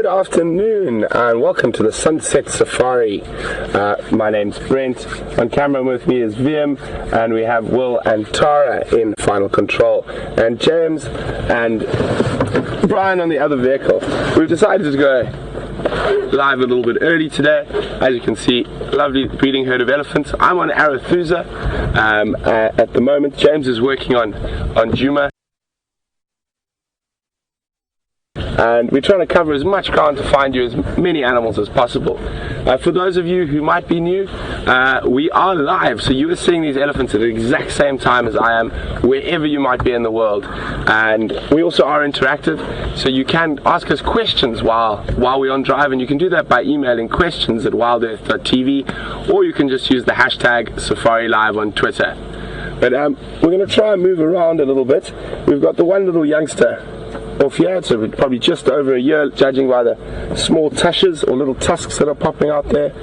Good afternoon and welcome to the Sunset Safari. My name's Brent. On camera with me is VM, and we have Will and Tara in final control, and James and Brian on the other vehicle. We've decided to go live a little bit early today. As you can see, lovely breeding herd of elephants. I'm on Arathusa at the moment. James is working on Djuma. And we're trying to cover as much ground to find you as many animals as possible. For those of you who might be new, we are live, so you are seeing these elephants at the exact same time as I am, wherever you might be in the world. And we also are interactive, so you can ask us questions while we're on drive, and you can do that by emailing questions at WildEarthTV, or you can just use the hashtag Safari Live on Twitter. But we're going to try and move around a little bit. We've got the one little youngster off here, so probably just over a year, judging by the small tushes or little tusks that are popping out there.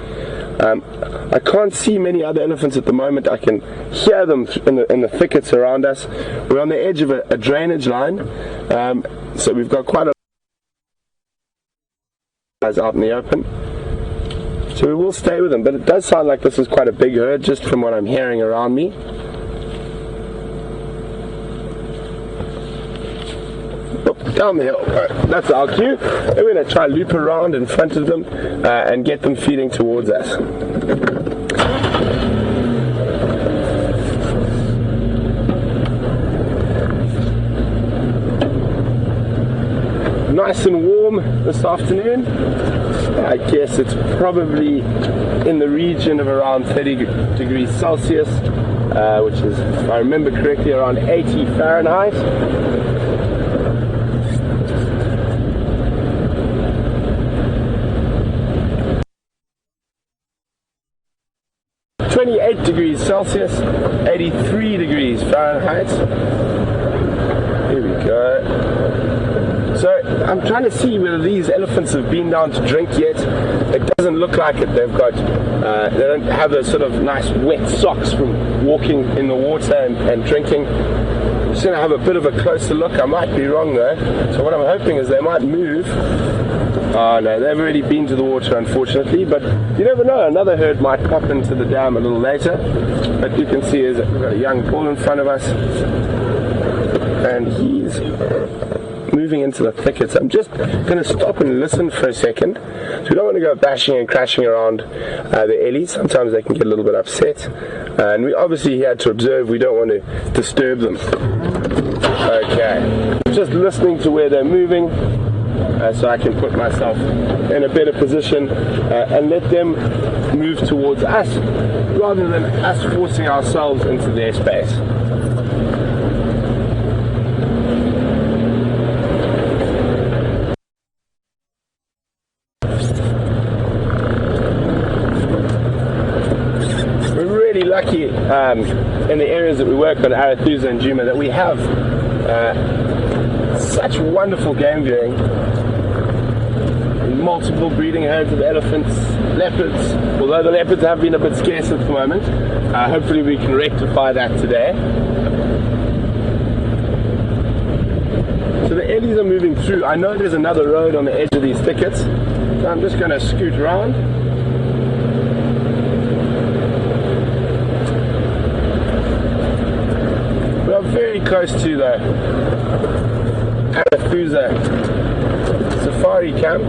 I can't see many other elephants at the moment. I can hear them in the thickets around us. We're on the edge of a drainage line, so we've got quite a guys out in the open. So we will stay with them, but it does sound like this is quite a big herd just from what I'm hearing around me. Down the hill. That's our cue. We're going to try and loop around in front of them and get them feeding towards us. Nice and warm this afternoon. I guess it's probably in the region of around 30 degrees Celsius, which is, if I remember correctly, around 80 Fahrenheit. 28 degrees Celsius, 83 degrees Fahrenheit. Here we go. So I'm trying to see whether these elephants have been down to drink yet. It doesn't look like it. They've got, they don't have those sort of nice wet socks from walking in the water and drinking. I'm just going to have a bit of a closer look. I might be wrong though. So what I'm hoping is they might move. Oh no, they've already been to the water unfortunately, but you never know, another herd might pop into the dam a little later. But you can see we've got a young bull in front of us, and he's moving into the thickets. I'm just going to stop and listen for a second. So we don't want to go bashing and crashing around the ellies. Sometimes they can get a little bit upset, and we obviously here to observe. We don't want to disturb them. Okay, just listening to where they're moving. So I can put myself in a better position and let them move towards us rather than us forcing ourselves into their space. We're really lucky in the areas that we work on, Arathusa and Djuma, that we have such wonderful game viewing. Multiple breeding herds of elephants, leopards, although the leopards have been a bit scarce at the moment. Hopefully we can rectify that today. So the eddies are moving through. I know there's another road on the edge of these thickets, so I'm just going to scoot around. We are very close to the Arathusa Safari Camp.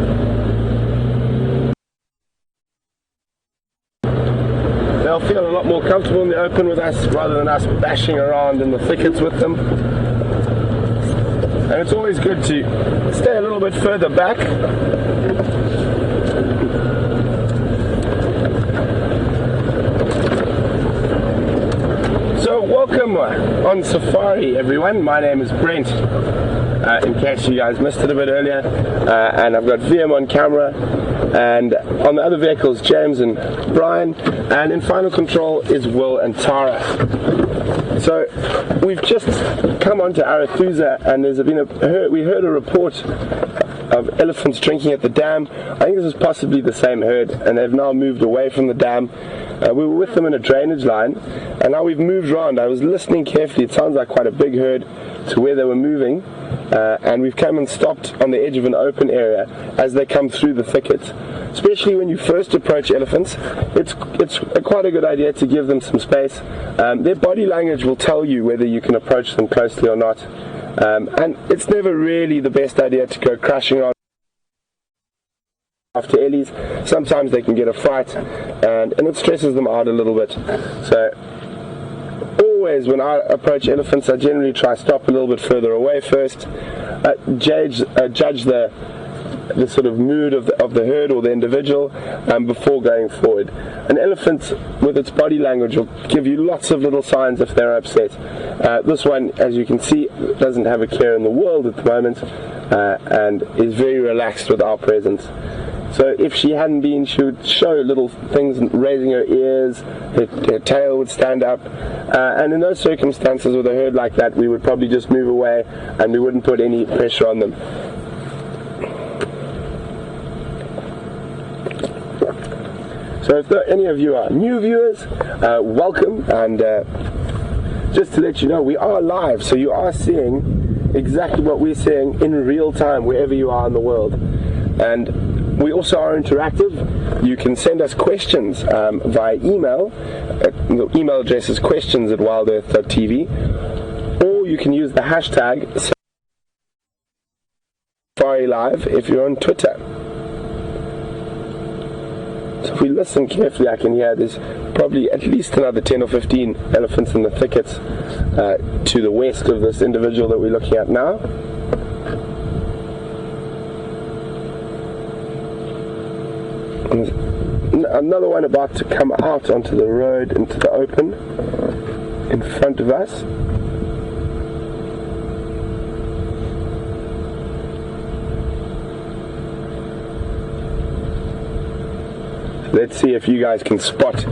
They'll feel a lot more comfortable in the open with us rather than us bashing around in the thickets with them. And it's always good to stay a little bit further back. So welcome on Safari everyone. My name is Brent, in case you guys missed it a bit earlier, and I've got VM on camera, and on the other vehicles James and Brian, and in final control is Will and Tara. So we've just come onto Arathusa, and there's been we heard a report of elephants drinking at the dam. I think this is possibly the same herd, and they've now moved away from the dam. We were with them in a drainage line, and now we've moved around. I was listening carefully. It sounds like quite a big herd to where they were moving, and we've come and stopped on the edge of an open area as they come through the thicket. Especially when you first approach elephants, it's quite a good idea to give them some space. Their body language will tell you whether you can approach them closely or not, and it's never really the best idea to go crashing on after ellies. Sometimes they can get a fright, and it stresses them out a little bit. So always when I approach elephants, I generally try to stop a little bit further away first, judge the sort of mood of the herd or the individual before going forward. An elephant with its body language will give you lots of little signs if they're upset. This one, as you can see, doesn't have a care in the world at the moment, and is very relaxed with our presence. So if she hadn't been, she would show little things, raising her ears, her tail would stand up, and in those circumstances with a herd like that, we would probably just move away and we wouldn't put any pressure on them. So if any of you are new viewers, welcome, and just to let you know, we are live, so you are seeing exactly what we're seeing in real time wherever you are in the world. And we also are interactive. You can send us questions via email. The email address is questions@WildEarthTV, or you can use the hashtag SafariLive if you're on Twitter. So if we listen carefully, I can hear there's probably at least another 10 or 15 elephants in the thickets to the west of this individual that we're looking at now. And another one about to come out onto the road into the open in front of us. Let's see if you guys can spot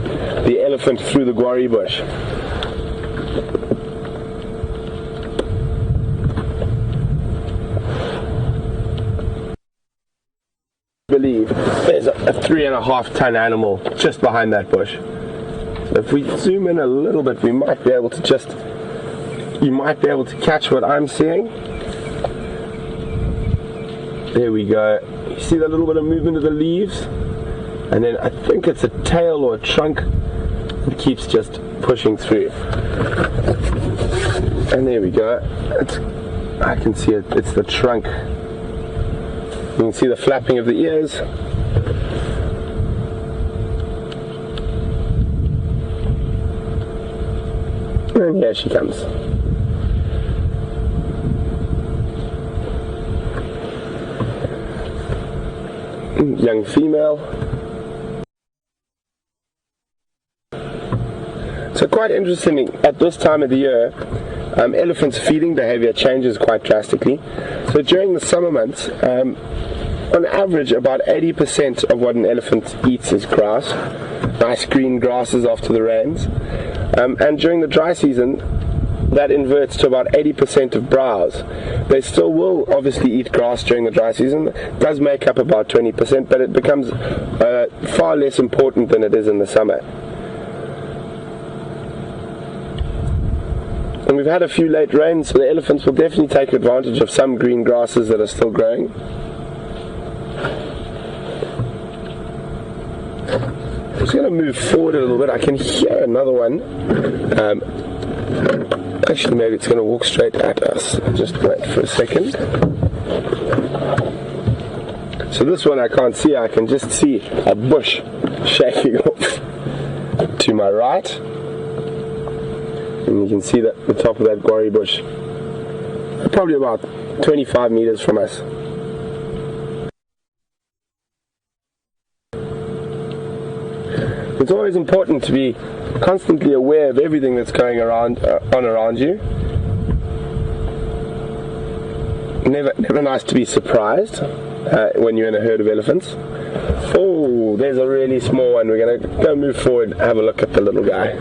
the elephant through the guarri bush. I believe there's a 3.5 ton animal just behind that bush. So if we zoom in a little bit, we might be able to you might be able to catch what I'm seeing. There we go. You see that little bit of movement of the leaves? And then I think it's a tail or a trunk that keeps just pushing through. And there we go. I can see it. It's the trunk. You can see the flapping of the ears. And here she comes. Young female. So quite interesting, at this time of the year, elephants' feeding behavior changes quite drastically. So during the summer months, on average about 80% of what an elephant eats is grass, nice green grasses after the rains. And during the dry season, that inverts to about 80% of browse. They still will obviously eat grass during the dry season. It does make up about 20%, but it becomes far less important than it is in the summer. And we've had a few late rains, so the elephants will definitely take advantage of some green grasses that are still growing. I'm just going to move forward a little bit. I can hear another one. Actually, maybe it's going to walk straight at us. Just wait for a second. So this one I can't see. I can just see a bush shaking off to my right. And you can see that the top of that guarri bush, probably about 25 meters from us. It's always important to be constantly aware of everything that's going around you. Never nice to be surprised when you're in a herd of elephants. Oh, there's a really small one. We're going to go move forward and have a look at the little guy.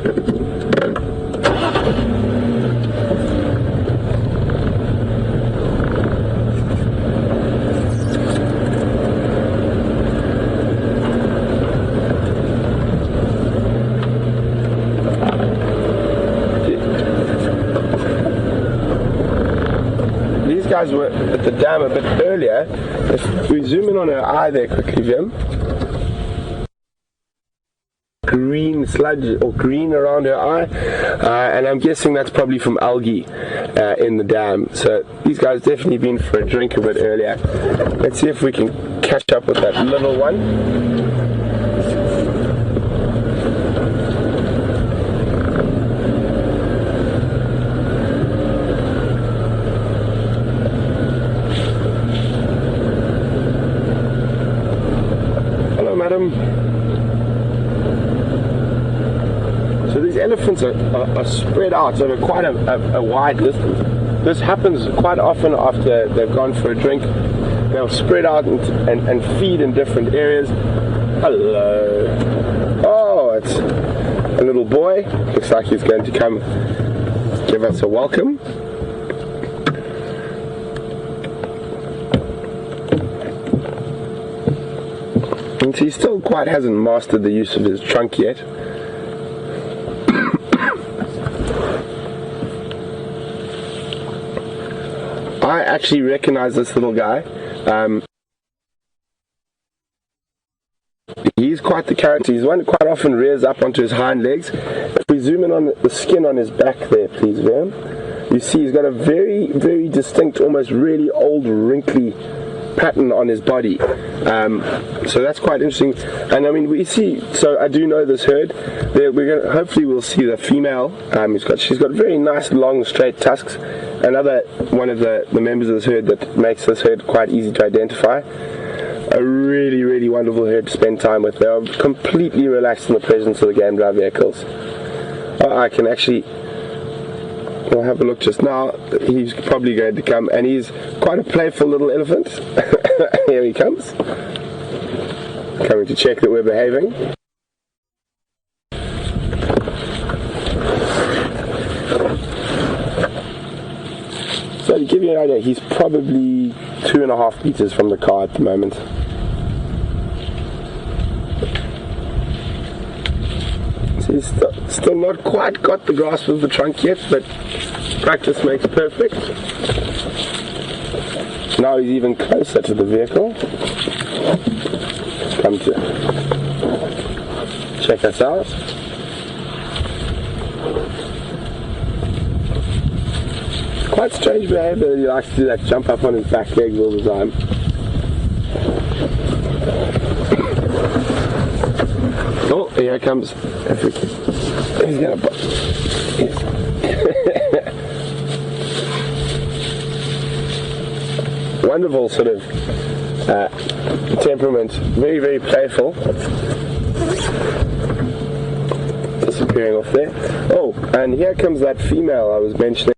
guys were at the dam a bit earlier. If we zoom in on her eye there quickly, Jim. Green sludge or green around her eye, and I'm guessing that's probably from algae in the dam. So these guys definitely been for a drink a bit earlier. Let's see if we can catch up with that little one. Hello, madam. So these elephants are spread out over quite a wide distance. This happens quite often after they've gone for a drink. They'll spread out and feed in different areas. Hello. Oh, it's a little boy. Looks like he's going to come give us a welcome. And he still quite hasn't mastered the use of his trunk yet. I actually recognize this little guy. He's quite the character. He's one that quite often rears up onto his hind legs. If we zoom in on the skin on his back there, please, Vam, you see he's got a very, very distinct, almost really old, wrinkly pattern on his body. So that's quite interesting. And I mean, we see, so I do know this herd. Hopefully we'll see the female. She's got very nice, long, straight tusks. Another one of the members of this herd that makes this herd quite easy to identify. A really, really wonderful herd to spend time with. They are completely relaxed in the presence of the game drive vehicles. I can actually, we'll have a look just now. He's probably going to come, and he's quite a playful little elephant. Here he comes. Coming to check that we're behaving. So to give you an idea, he's probably 2.5 meters from the car at the moment. So he's still not quite got the grasp of the trunk yet, but practice makes perfect. Now he's even closer to the vehicle. Come to check us out. Quite strange behavior. He likes to do that, jump up on his back legs all the time. Oh, here comes. He's gonna. Wonderful sort of temperament. Very, very playful. Disappearing off there. Oh, and here comes that female I was mentioning.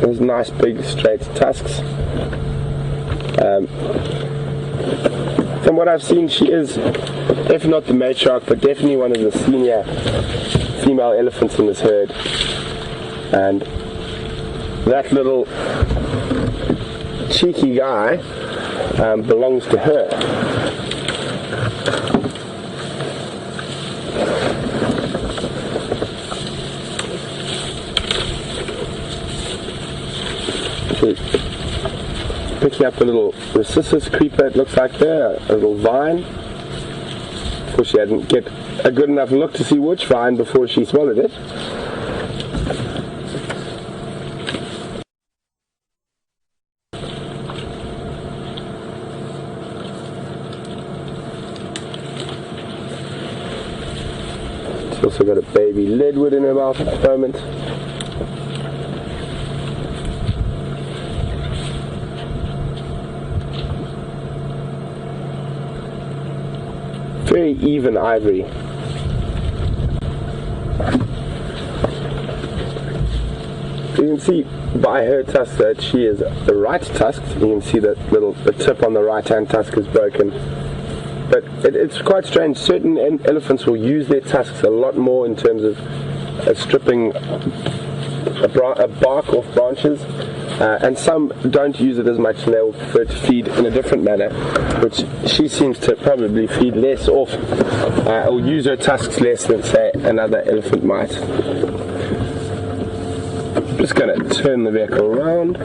Those nice big straight tusks. From what I've seen, she is, if not the matriarch, but definitely one of the senior female elephants in this herd. And that little cheeky guy belongs to her. Picking up a little Narcissus creeper, it looks like there, a little vine. Of course, she hadn't get a good enough look to see which vine before she swallowed it. She's also got a baby leadwood in her mouth at the moment. Very even ivory. You can see by her tusk that she is the right tusk. You can see that the tip on the right hand tusk is broken. But it's quite strange. Certain elephants will use their tusks a lot more in terms of stripping a bark off branches. And some don't use it as much, and they will prefer to feed in a different manner, which she seems to probably feed less off, or use her tusks less than, say, another elephant might. Just going to turn the vehicle around.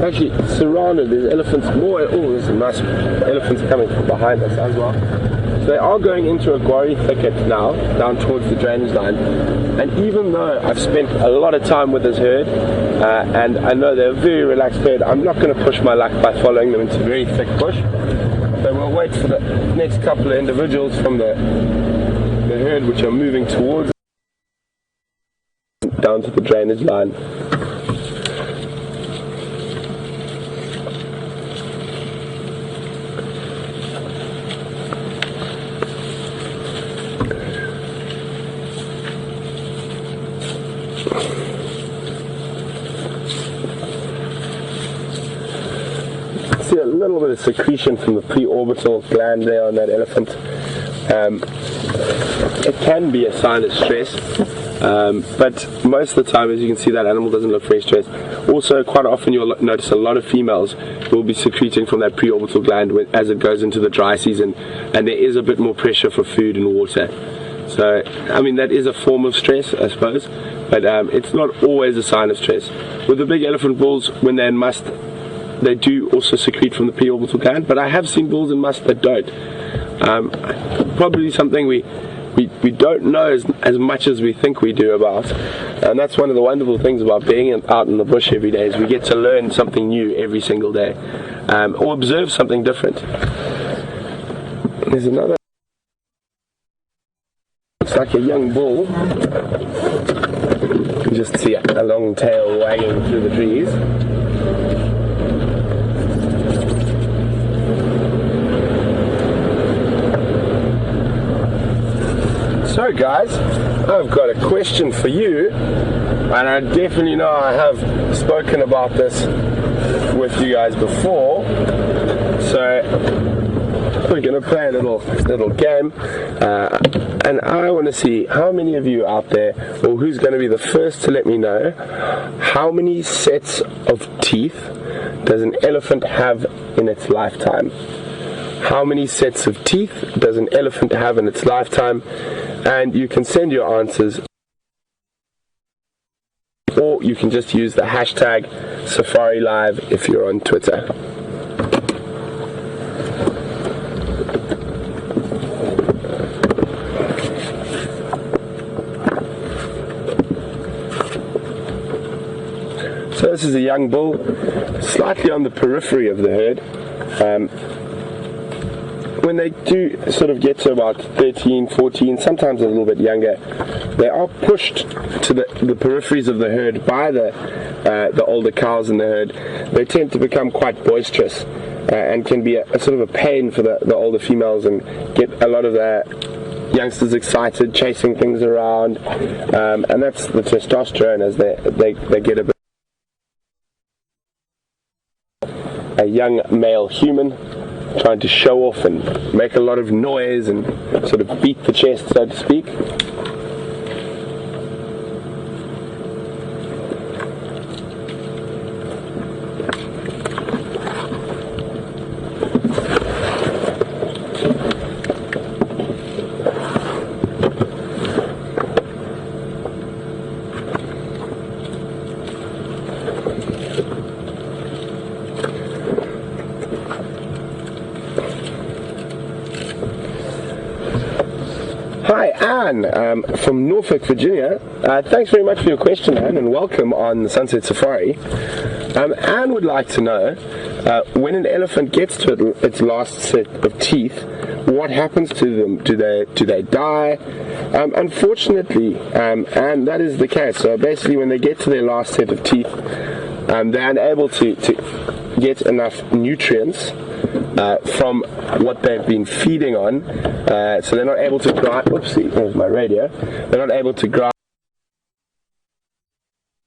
Actually surrounded, there's elephants more. Oh, there's some nice elephants coming from behind us as well. So they are going into a guarri thicket now, down towards the drainage line. And even though I've spent a lot of time with this herd, and I know they're a very relaxed herd, I'm not going to push my luck by following them into a very thick bush. So we'll wait for the next couple of individuals from the herd which are moving towards down to the drainage line. See a little bit of secretion from the preorbital gland there on that elephant. It can be a sign of stress, but most of the time, as you can see, that animal doesn't look very stressed. Also, quite often you'll notice a lot of females will be secreting from that preorbital gland as it goes into the dry season, and there is a bit more pressure for food and water. So, I mean, that is a form of stress, I suppose, but it's not always a sign of stress. With the big elephant bulls, when they're in must, they do also secrete from the preorbital gland, but I have seen bulls in must that don't. Probably something we don't know as much as we think we do about, and that's one of the wonderful things about being out in the bush every day, is we get to learn something new every single day, or observe something different. There's another. Looks like a young bull. You can just see a long tail wagging through the trees. So guys, I've got a question for you, and I definitely know I have spoken about this with you guys before, so we're going to play a little game, and I want to see how many of you out there, or who's going to be the first to let me know, how many sets of teeth does an elephant have in its lifetime? How many sets of teeth does an elephant have in its lifetime? And you can send your answers, or you can just use the hashtag SafariLive if you're on Twitter. So this is a young bull, slightly on the periphery of the herd. When they do sort of get to about 13, 14, sometimes a little bit younger, they are pushed to the peripheries of the herd by the older cows in the herd. They tend to become quite boisterous and can be a sort of a pain for the older females, and get a lot of their youngsters excited, chasing things around, and that's the testosterone as they get a young male human trying to show off and make a lot of noise and sort of beat the chest, so to speak. Hi, Anne from Norfolk, Virginia. Thanks very much for your question, Anne, and welcome on the Sunset Safari. Anne would like to know, when an elephant gets to its last set of teeth, what happens to them? Do they die? Unfortunately, and that is the case. So basically, when they get to their last set of teeth, they're unable to get enough nutrients from what they've been feeding on. So they're not able to grind. Oopsie, there's my radio. They're not able to grind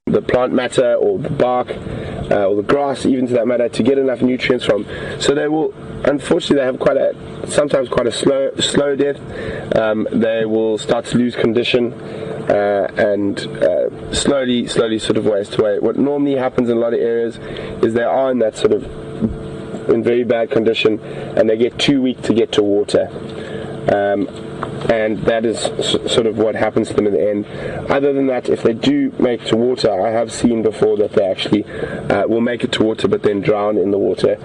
the plant matter or the bark or the grass, even to that matter, to get enough nutrients from. So they will, unfortunately, they have sometimes quite a slow death. They will start to lose condition and slowly sort of waste away. What normally happens in a lot of areas is they are in that sort of in very bad condition, and they get too weak to get to water. And that is sort of what happens to them in the end. Other than that, if they do make it to water, I have seen before that they actually will make it to water but then drown in the water.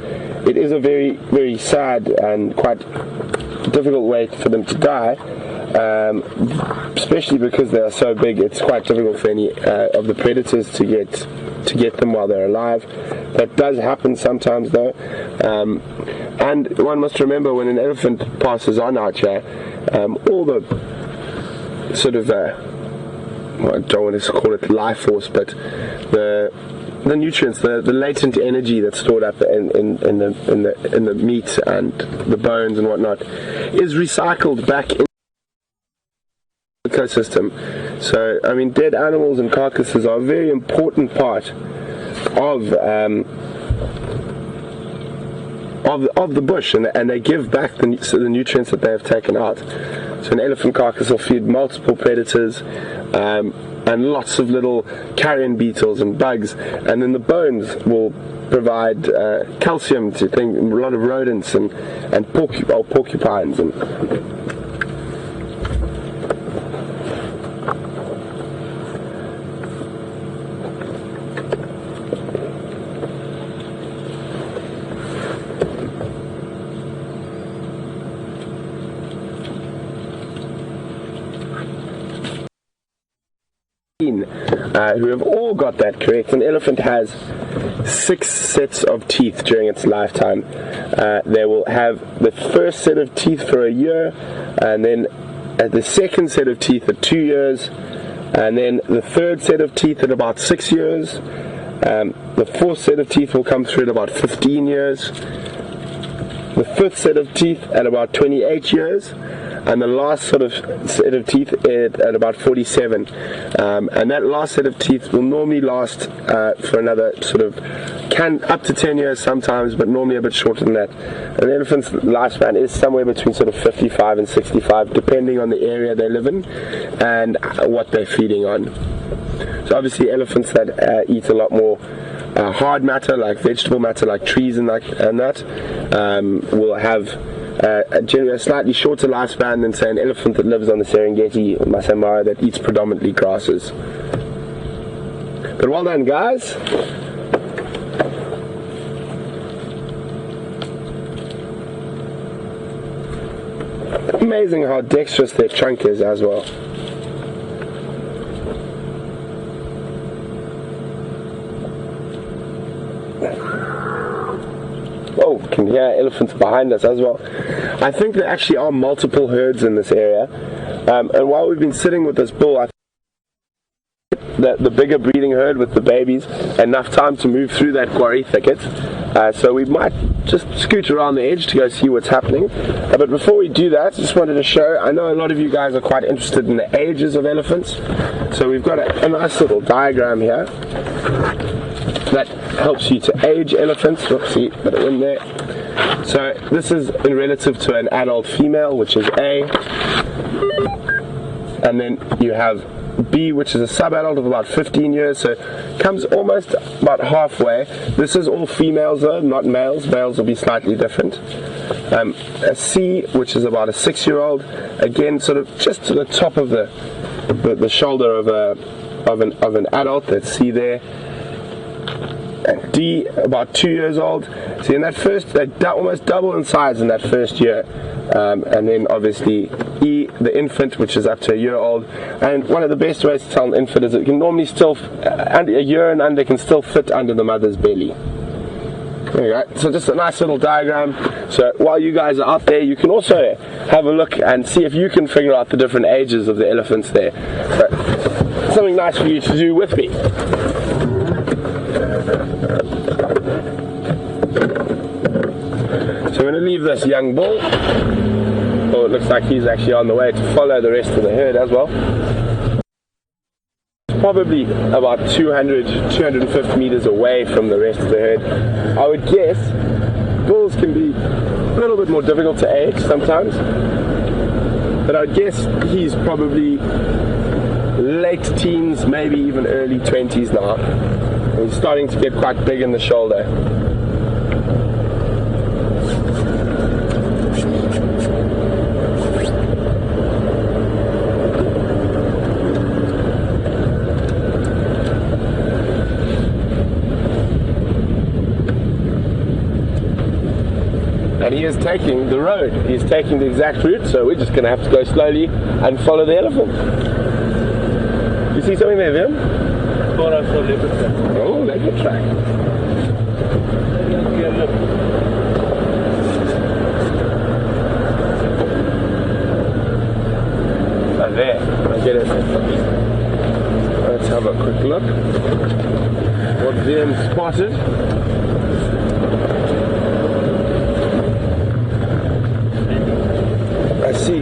It is a very, very sad and quite difficult way for them to die, especially because they are so big. It's quite difficult for any of the predators to get them while they're alive. That does happen sometimes though, and one must remember when an elephant passes on out here, all the sort of well, I don't want to call it life force, but the nutrients, the latent energy that's stored up in the meat and the bones and whatnot, is recycled back in the ecosystem. So I mean, dead animals and carcasses are a very important part of the bush, and they give back the nutrients that they have taken out. So an elephant carcass will feed multiple predators and lots of little carrion beetles and bugs, and then the bones will provide calcium to a lot of rodents and porcupines and who have all got that correct. An elephant has 6 sets of teeth during its lifetime. They will have the first set of teeth for a year, and then the second set of teeth at 2 years, and then the third set of teeth at about 6 years. The fourth set of teeth will come through at about 15 years. The fifth set of teeth at about 28 years. And the last sort of set of teeth at about 47, and that last set of teeth will normally last for another sort of up to 10 years sometimes, but normally a bit shorter than that. An elephant's lifespan is somewhere between sort of 55 and 65, depending on the area they live in and what they're feeding on. So obviously elephants that eat a lot more hard matter, like vegetable matter, like trees and that, will have a slightly shorter lifespan than, say, an elephant that lives on the Serengeti or Masai Mara that eats predominantly grasses. But well done, guys. Amazing how dexterous their trunk is as well. Oh, you can hear elephants behind us as well. I think there actually are multiple herds in this area, and while we've been sitting with this bull, I think that the bigger breeding herd with the babies, enough time to move through that quarry thicket, so we might just scoot around the edge to go see what's happening. But before we do that, I just wanted to show, I know a lot of you guys are quite interested in the ages of elephants, so we've got a nice little diagram here that helps you to age elephants. Oopsie, got it in there. So this is in relative to an adult female, which is A, and then you have B, which is a sub-adult of about 15 years, so comes almost about halfway. This is all females though, not males. Males will be slightly different. A C, which is about a 6-year-old, again sort of just to the top of the shoulder of an adult. That's C there. And D, about 2 years old. So in that first, they almost double in size in that first year. And then obviously E, the infant, which is up to a year old. And one of the best ways to tell an infant is it can normally still, a year and under, can still fit under the mother's belly. There you go. So just a nice little diagram. So while you guys are out there, you can also have a look and see if you can figure out the different ages of the elephants there. So, something nice for you to do with me. So we're going to leave this young bull. Oh, it looks like he's actually on the way to follow the rest of the herd as well. Probably about 200-250 meters away from the rest of the herd. I would guess bulls can be a little bit more difficult to age sometimes, but I would guess he's probably late teens, maybe even early 20s now. He's starting to get quite big in the shoulder. And he is taking the road. He's taking the exact route, so we're just going to have to go slowly and follow the elephant. You see something there, Vim? Oh, leopard track. Oh, there. I get it. Let's have a quick look. What Vim spotted. I see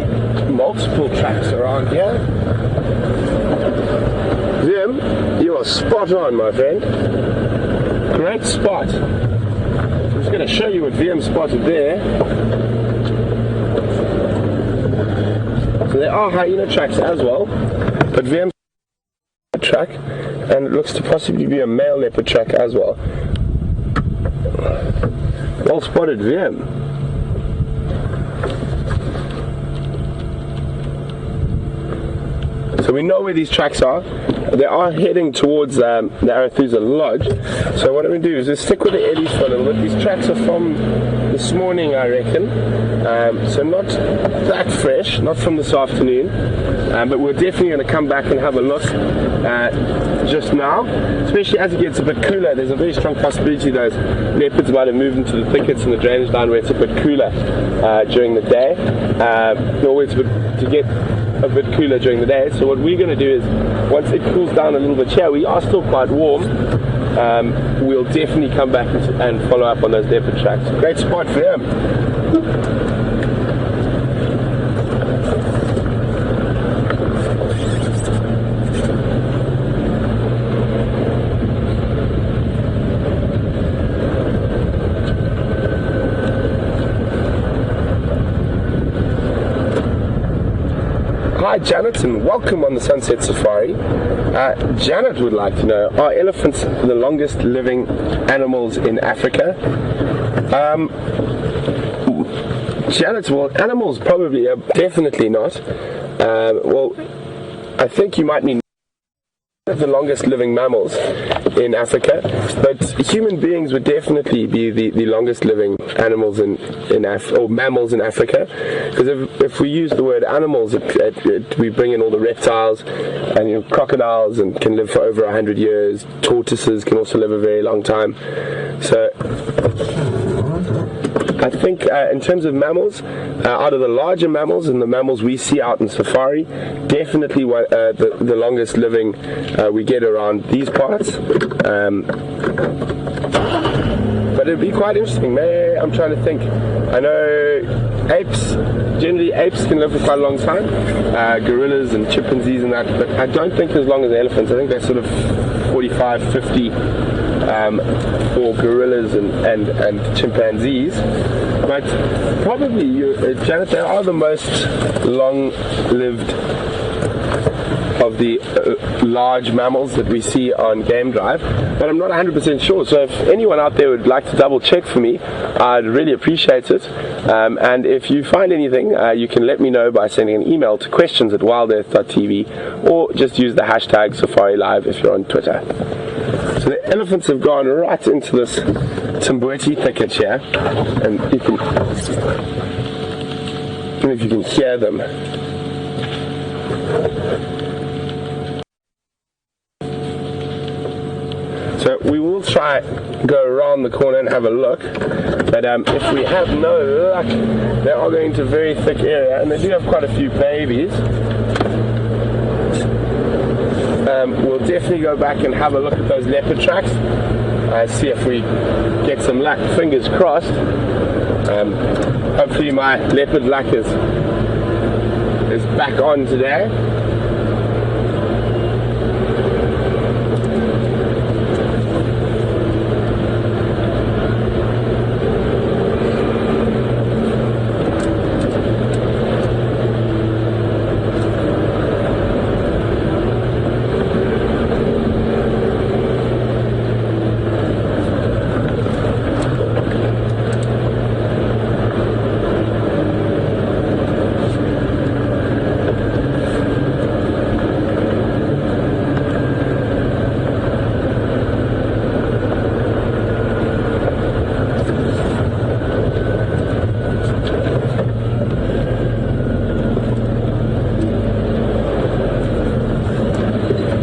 multiple tracks around here. Vim, you are spot on, my friend. Great spot. I'm just going to show you what Vim spotted there. So there are hyena tracks as well, but Vim a track, and it looks to possibly be a male leopard track as well. Well spotted, Vim. So we know where these tracks are. They are heading towards the Arathusa Lodge. So what I'm going to do is just stick with the eddies for a little bit. These tracks are from this morning, I reckon. So not that fresh, not from this afternoon. But we're definitely going to come back and have a look just now. Especially as it gets a bit cooler, there's a very strong possibility those leopards might have moved into the thickets and the drainage line where it's a bit cooler during the day. Always to get a bit cooler during the day. So what we're going to do is, once it cools down a little bit here, we are still quite warm, we'll definitely come back and follow up on those leopard tracks. Great spot for him. Hi Janet, and welcome on the Sunset Safari. Janet would like to know, are elephants the longest living animals in Africa? Janet, well, animals probably are definitely not. Well, I think you might mean the longest living mammals in Africa, but human beings would definitely be the longest living animals or mammals in Africa, because if we use the word animals, we bring in all the reptiles, and crocodiles and can live for over 100 years. Tortoises can also live a very long time. So I think in terms of mammals, out of the larger mammals and the mammals we see out in safari, definitely the longest living we get around these parts. But it'd be quite interesting. I'm trying to think. I know generally apes can live for quite a long time, gorillas and chimpanzees and that, but I don't think as long as elephants. I think they're sort of 45, 50 for gorillas and chimpanzees. But probably, Janet, they are the most long-lived of the large mammals that we see on Game Drive, but I'm not 100% sure. So if anyone out there would like to double check for me, I'd really appreciate it. And if you find anything, you can let me know by sending an email to questions@WildEarthTV, or just use the hashtag SafariLive if you're on Twitter. So the elephants have gone right into this Timbweti thicket here, and I don't know if you can hear them. So we will try go around the corner and have a look, but if we have no luck, they are going to a very thick area, and they do have quite a few babies. We'll definitely go back and have a look at those leopard tracks, see if we get some luck, fingers crossed. Hopefully my leopard luck is back on today.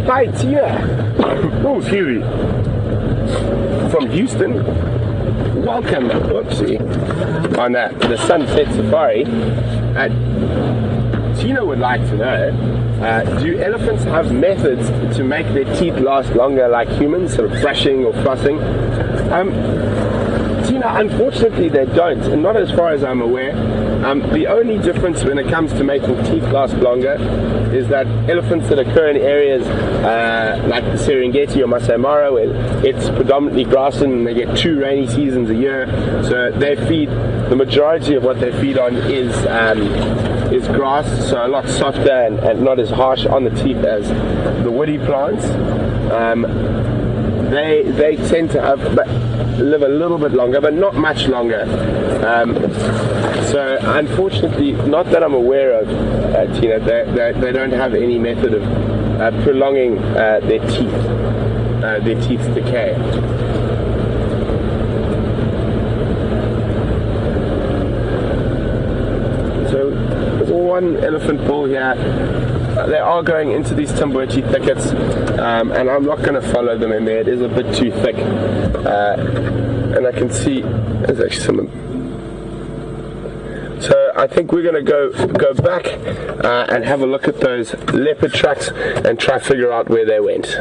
Hi Tina! Oh, excuse me. From Houston. Welcome, oopsie, on the Sunset Safari. Tina would like to know, do elephants have methods to make their teeth last longer like humans, sort of brushing or flossing? Tina, unfortunately they don't, and not as far as I'm aware. The only difference when it comes to making teeth last longer is that elephants that occur in areas like the Serengeti or Masai Mara, where it's predominantly grassland and they get 2 rainy seasons a year, so they feed, the majority of what they feed on is grass, so a lot softer and not as harsh on the teeth as the woody plants. They tend to live a little bit longer, but not much longer. So unfortunately, not that I'm aware of, Tina, they don't have any method of prolonging their teeth's decay. So there's one elephant bull here. They are going into these Timbweti thickets, and I'm not going to follow them in there. It is a bit too thick, and I can see there's actually some. So I think we're going to go back and have a look at those leopard tracks and try to figure out where they went.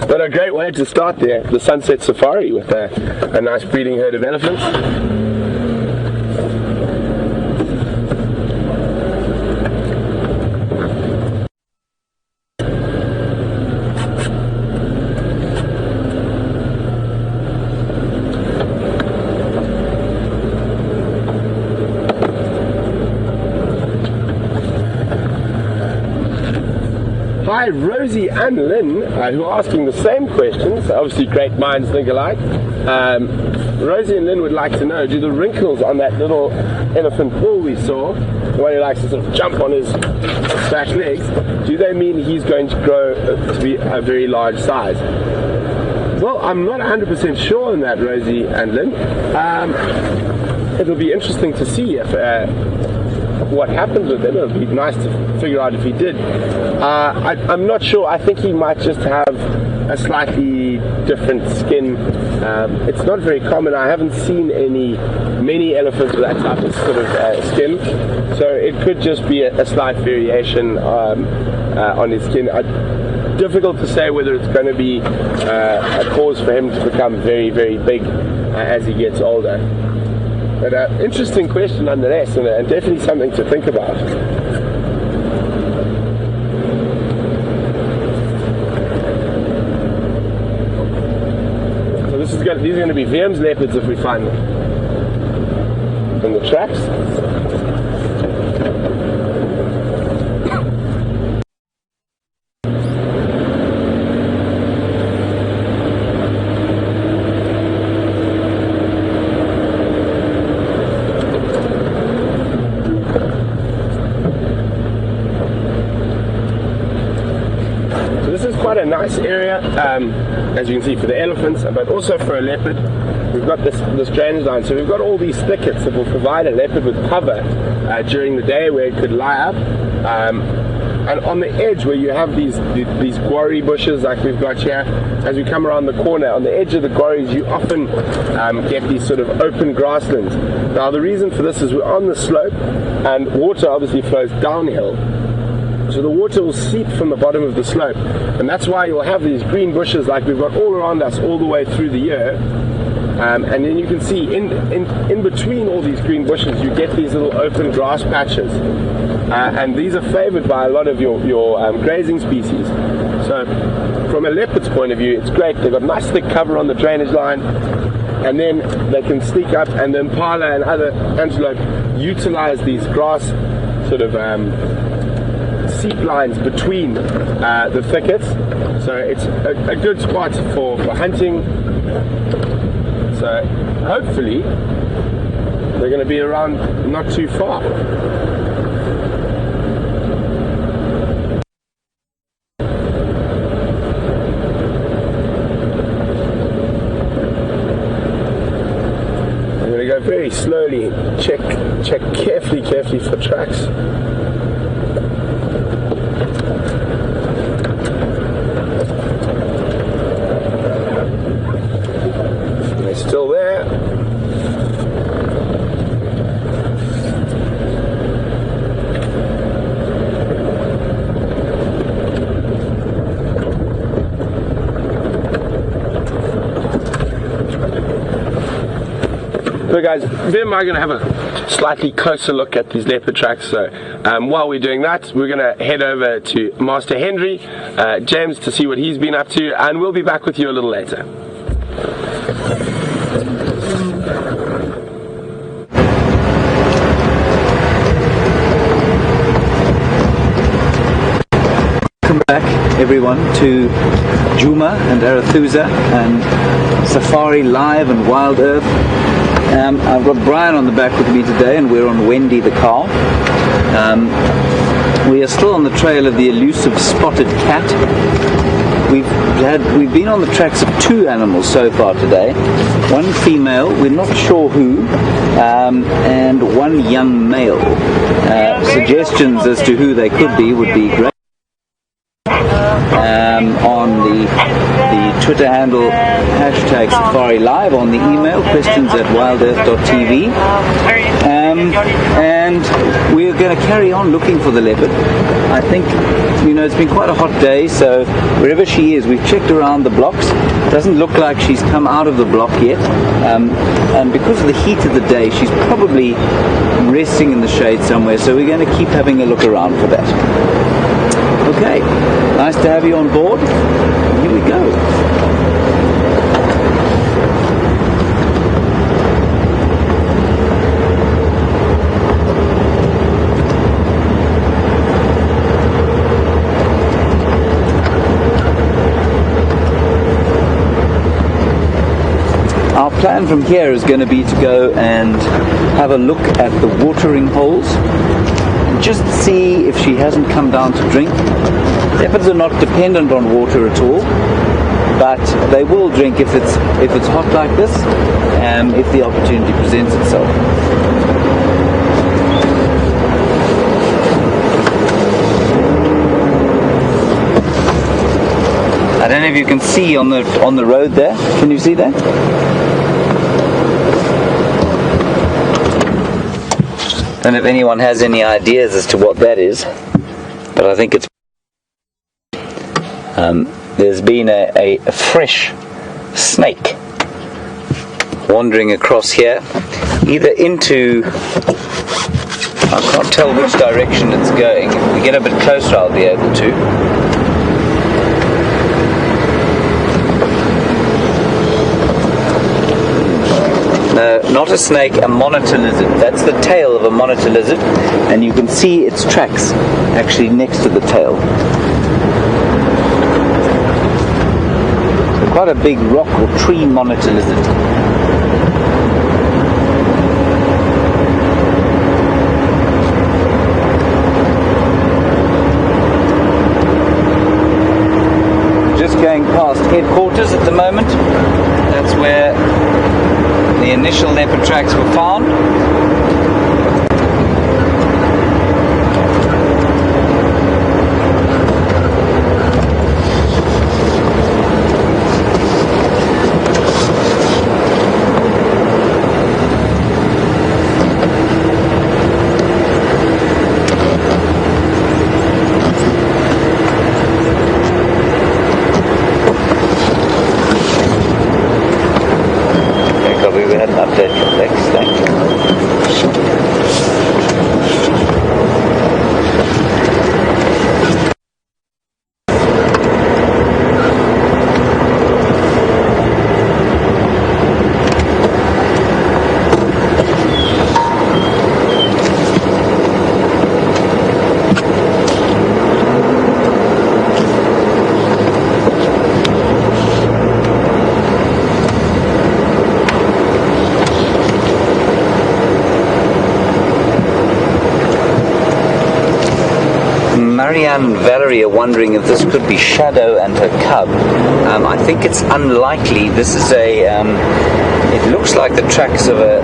But a great way to start the Sunset Safari with a nice breeding herd of elephants. Hi, Rosie and Lynn, who are asking the same questions. Obviously, great minds think alike. Rosie and Lynn would like to know, do the wrinkles on that little elephant bull we saw, the one who likes to sort of jump on his back legs, do they mean he's going to grow to be a very large size? Well, I'm not 100% sure on that, Rosie and Lynn. It'll be interesting to see if what happens with him. It'll be nice to figure out if he did. I'm not sure. I think he might just have a slightly different skin. It's not very common. I haven't seen many elephants with that type of sort of skin. So it could just be a slight variation on his skin. Difficult to say whether it's going to be a cause for him to become very, very big as he gets older. But interesting question nonetheless, and definitely something to think about. So these are going to be Viem's leopards if we find them from the tracks. Quite a nice area, as you can see, for the elephants, but also for a leopard. We've got this drainage line, so we've got all these thickets that will provide a leopard with cover during the day where it could lie up. And on the edge where you have these quarry bushes like we've got here, as we come around the corner, on the edge of the quarries you often get these sort of open grasslands. Now the reason for this is we're on the slope and water obviously flows downhill. So the water will seep from the bottom of the slope, and that's why you'll have these green bushes like we've got all around us all the way through the year. And then you can see in between all these green bushes, you get these little open grass patches. And these are favored by a lot of your grazing species. So from a leopard's point of view, it's great. They've got nice thick cover on the drainage line, and then they can sneak up, and the impala and other antelope utilize these grass sort of seep lines between the thickets. So it's a good spot for hunting. So hopefully they're going to be around not too far. I'm going to go very slowly, check carefully for tracks. Still there. So guys, then I'm going to have a slightly closer look at these leopard tracks. So while we're doing that, we're going to head over to Master Henry, James, to see what he's been up to, and we'll be back with you a little later. Welcome back everyone to Djuma and Arathusa and Safari Live and Wild Earth. I've got Brian on the back with me today, and we're on Wendy the cow. We are still on the trail of the elusive spotted cat. We've been on the tracks of two animals so far today. One female, we're not sure who, and one young male. Suggestions as to who they could be would be great. On the Twitter handle hashtag Safari Live, on the email questions@wildearth.tv, and we're going to carry on looking for the leopard. I think, it's been quite a hot day, so wherever she is, we've checked around the blocks. It doesn't look like she's come out of the block yet, and because of the heat of the day, she's probably resting in the shade somewhere, so we're going to keep having a look around for that. Okay, nice to have you on board. Here we go. Our plan from here is going to be to go and have a look at the watering holes, just see if she hasn't come down to drink. Leopards are not dependent on water at all, but they will drink if it's hot like this, if the opportunity presents itself. I don't know if you can see on the road there. Can you see that? I don't know if anyone has any ideas as to what that is, but I think it's there's been a fresh snake wandering across here, either into, I can't tell which direction it's going. If we get a bit closer, I'll be able to. No, not a snake, a monitor lizard. That's the tail of a monitor lizard, and you can see its tracks actually next to the tail. So quite a big rock or tree monitor lizard. Just going past headquarters at the moment. That's where the initial leopard tracks were found. had an update from Lex. Thank you. Marianne and Valerie are wondering if this could be Shadow and her cub. I think it's unlikely. This is it looks like the tracks of a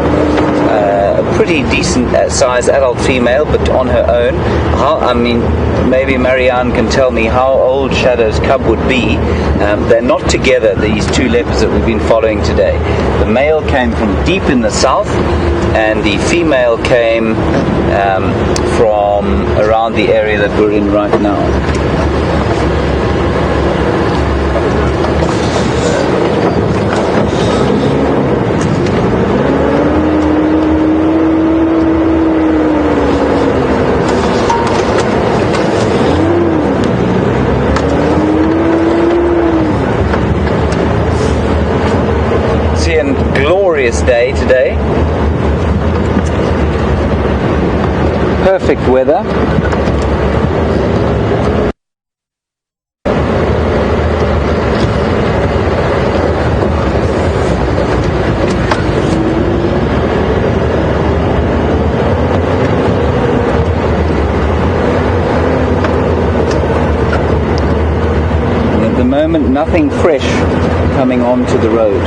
pretty decent size adult female, but on her own. Maybe Marianne can tell me how old Shadow's cub would be. They're not together, these two leopards that we've been following today. The male came from deep in the south, and the female came from around the area that we're in right now. See, a glorious day today. Perfect weather. And at the moment, nothing fresh coming onto the road.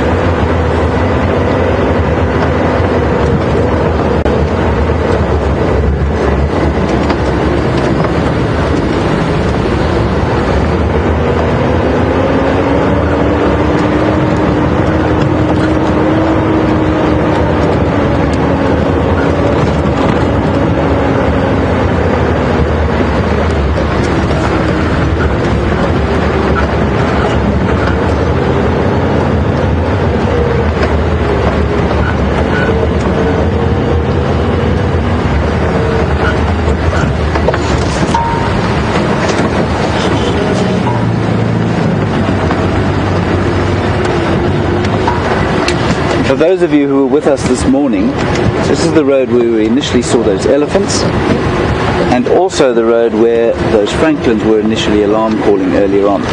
For those of you who were with us this morning, this is the road where we initially saw those elephants, and also the road where those francolins were initially alarm calling earlier on.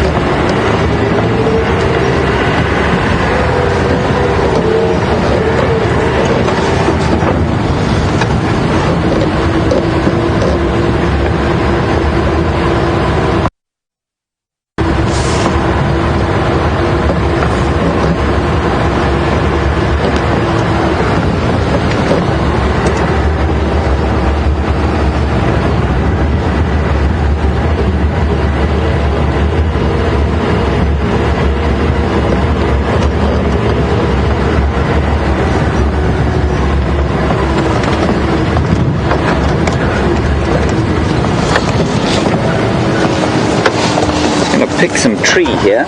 Pick some tree here.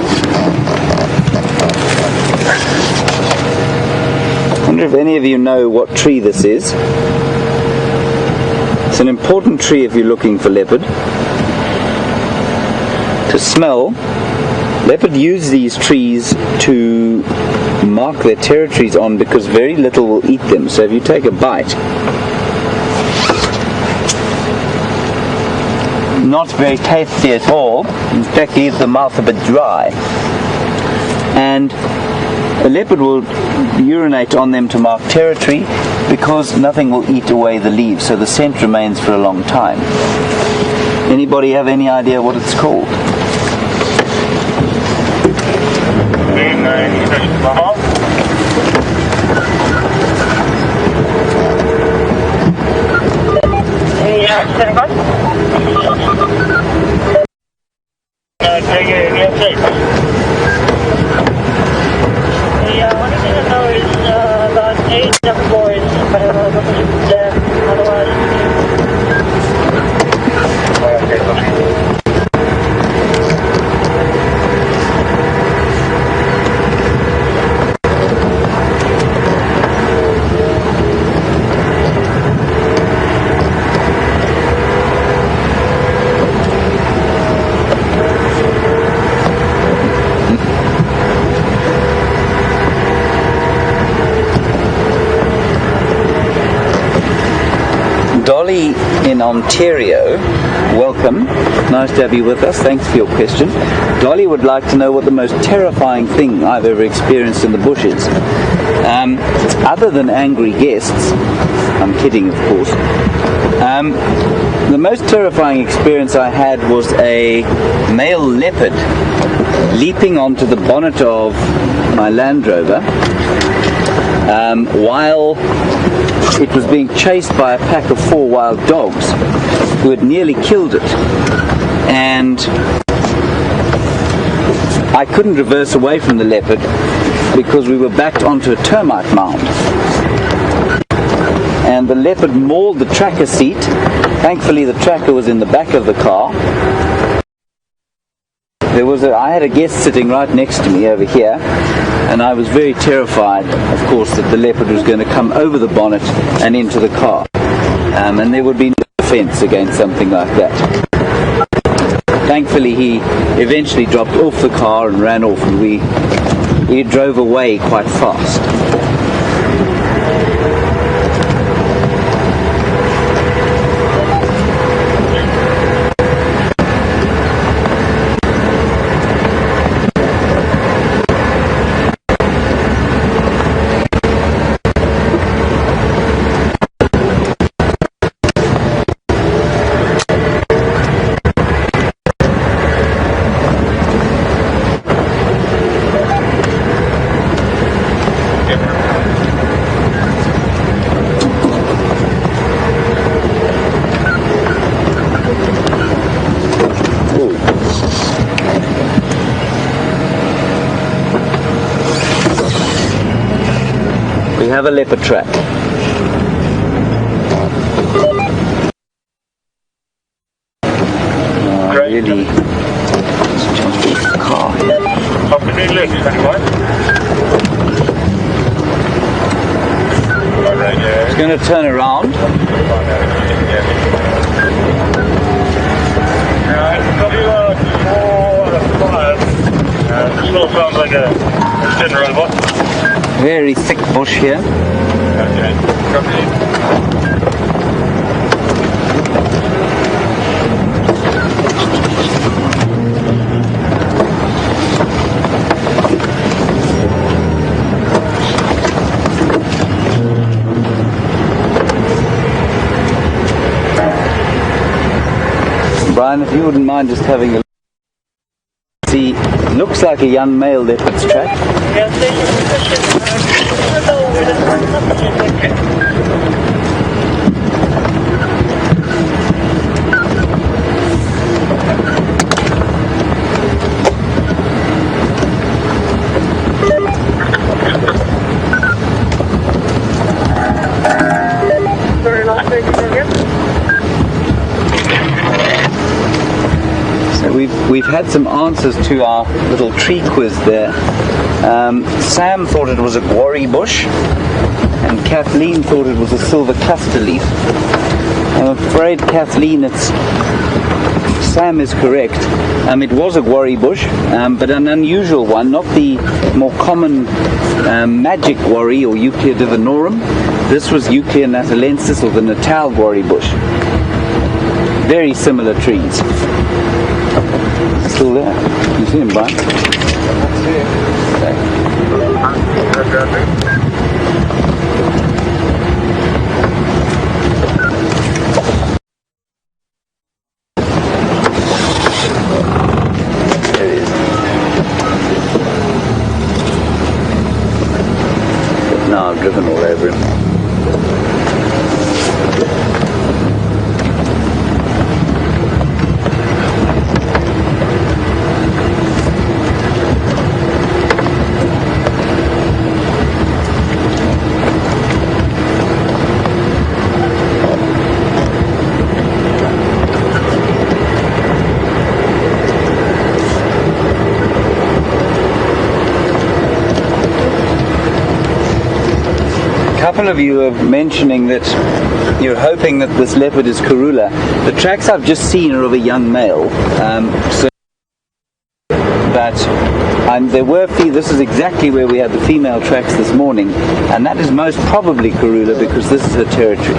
I wonder if any of you know what tree this is. It's an important tree if you're looking for leopard. To smell, leopard use these trees to mark their territories on because very little will eat them. So if you take a bite, not very tasty at all. In fact, leaves the mouth a bit dry. And a leopard will urinate on them to mark territory because nothing will eat away the leaves, so the scent remains for a long time. Anybody have any idea what it's called? Dolly in Ontario, welcome. Nice to have you with us. Thanks for your question. Dolly would like to know what the most terrifying thing I've ever experienced in the bush is. Other than angry guests, I'm kidding, of course. The most terrifying experience I had was a male leopard leaping onto the bonnet of my Land Rover while it was being chased by a pack of 4 wild dogs who had nearly killed it. And I couldn't reverse away from the leopard because we were backed onto a termite mound. And the leopard mauled the tracker seat. Thankfully the tracker was in the back of the car. I had a guest sitting right next to me over here, and I was very terrified, of course, that the leopard was going to come over the bonnet and into the car. And there would be no defense against something like that. Thankfully he eventually dropped off the car and ran off, and we drove away quite fast. We have a leopard track. Really just jumped off the car here. It's going to turn around. Still sounds like a spin robot. Very thick bush here. Okay. Brian, if you wouldn't mind just having a look. See, looks like a young male leopard's track. We've had some answers to our little tree quiz there. Sam thought it was a guarri bush, and Kathleen thought it was a silver cluster leaf. I'm afraid, Kathleen, Sam is correct. It was a guarri bush, but an unusual one, not the more common magic guarri or Euclea divinorum. This was Euclea natalensis, or the Natal guarri bush. Very similar trees. Still there. You see him, Brian? There he is. But now I've driven all over him. A couple of you are mentioning that you're hoping that this leopard is Karula. The tracks I've just seen are of a young male, this is exactly where we had the female tracks this morning, and that is most probably Karula because this is her territory.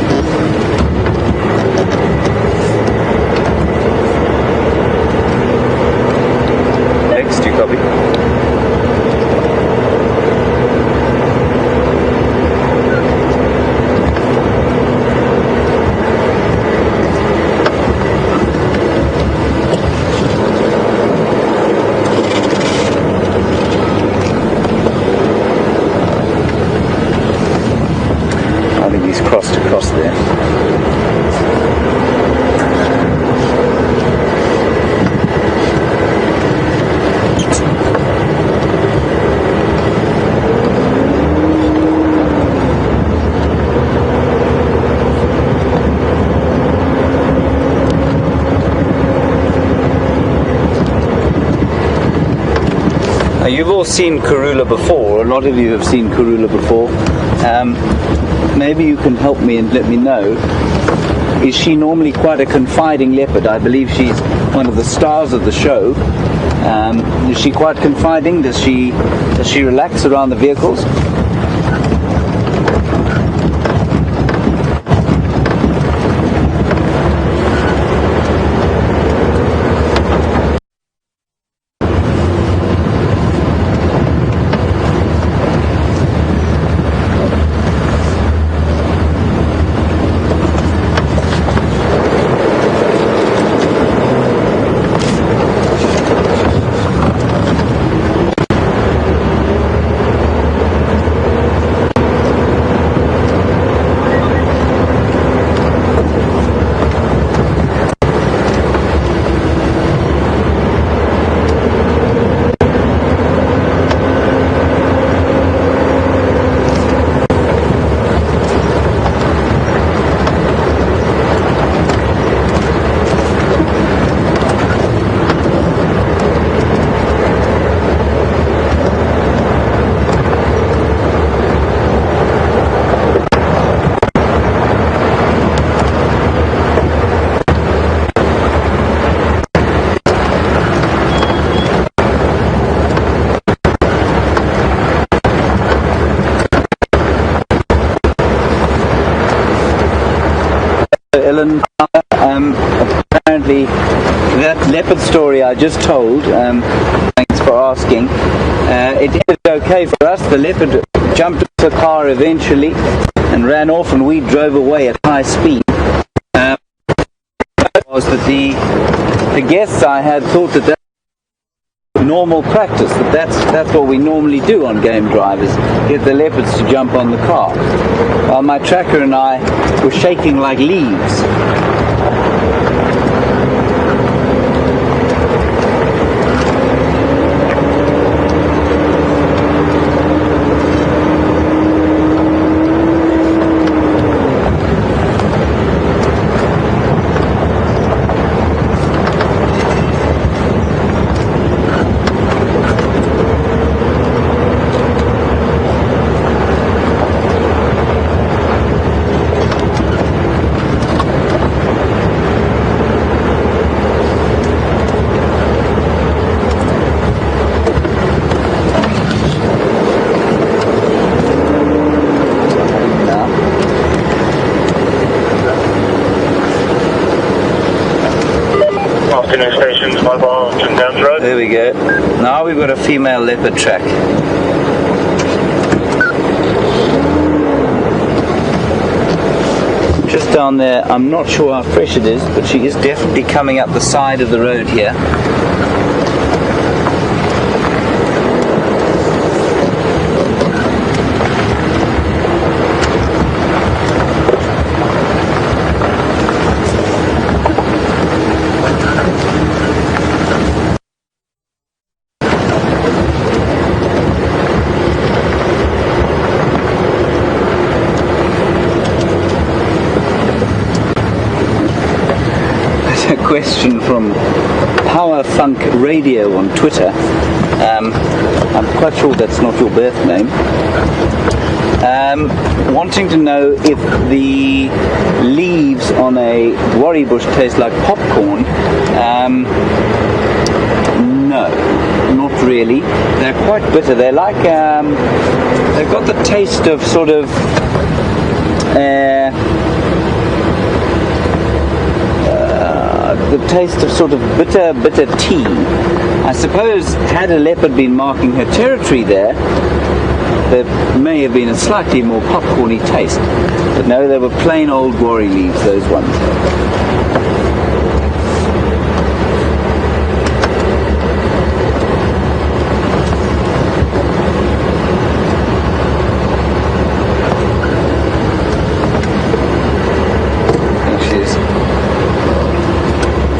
Next, you copy. I think he's crossed across there. Now, you've all seen Karula before. A lot of you have seen Karula before. Maybe you can help me and let me know. Is she normally quite a confiding leopard? I believe she's one of the stars of the show. Is she quite confiding? Does she relax around the vehicles? Ellen, apparently that leopard story I just told, thanks for asking, it ended okay for us. The leopard jumped into the car eventually and ran off, and we drove away at high speed. Was that the guests I had thought that normal practice, that's what we normally do on game drivers, get the leopards to jump on the car. While my tracker and I were shaking like leaves. Stations, mobile, and down the road. There we go. Now we've got a female leopard track. Just down there, I'm not sure how fresh it is, but she is definitely coming up the side of the road here. Question from Power Funk Radio on Twitter. I'm quite sure that's not your birth name. Wanting to know if the leaves on a worry bush taste like popcorn. No, not really. They're quite bitter. They're like they've got the taste of sort of the taste of sort of bitter tea. I suppose had a leopard been marking her territory there may have been a slightly more popcorny taste. But no, they were plain old gory leaves, those ones.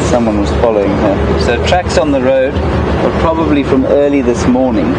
Someone was following her. So tracks on the road were probably from early this morning.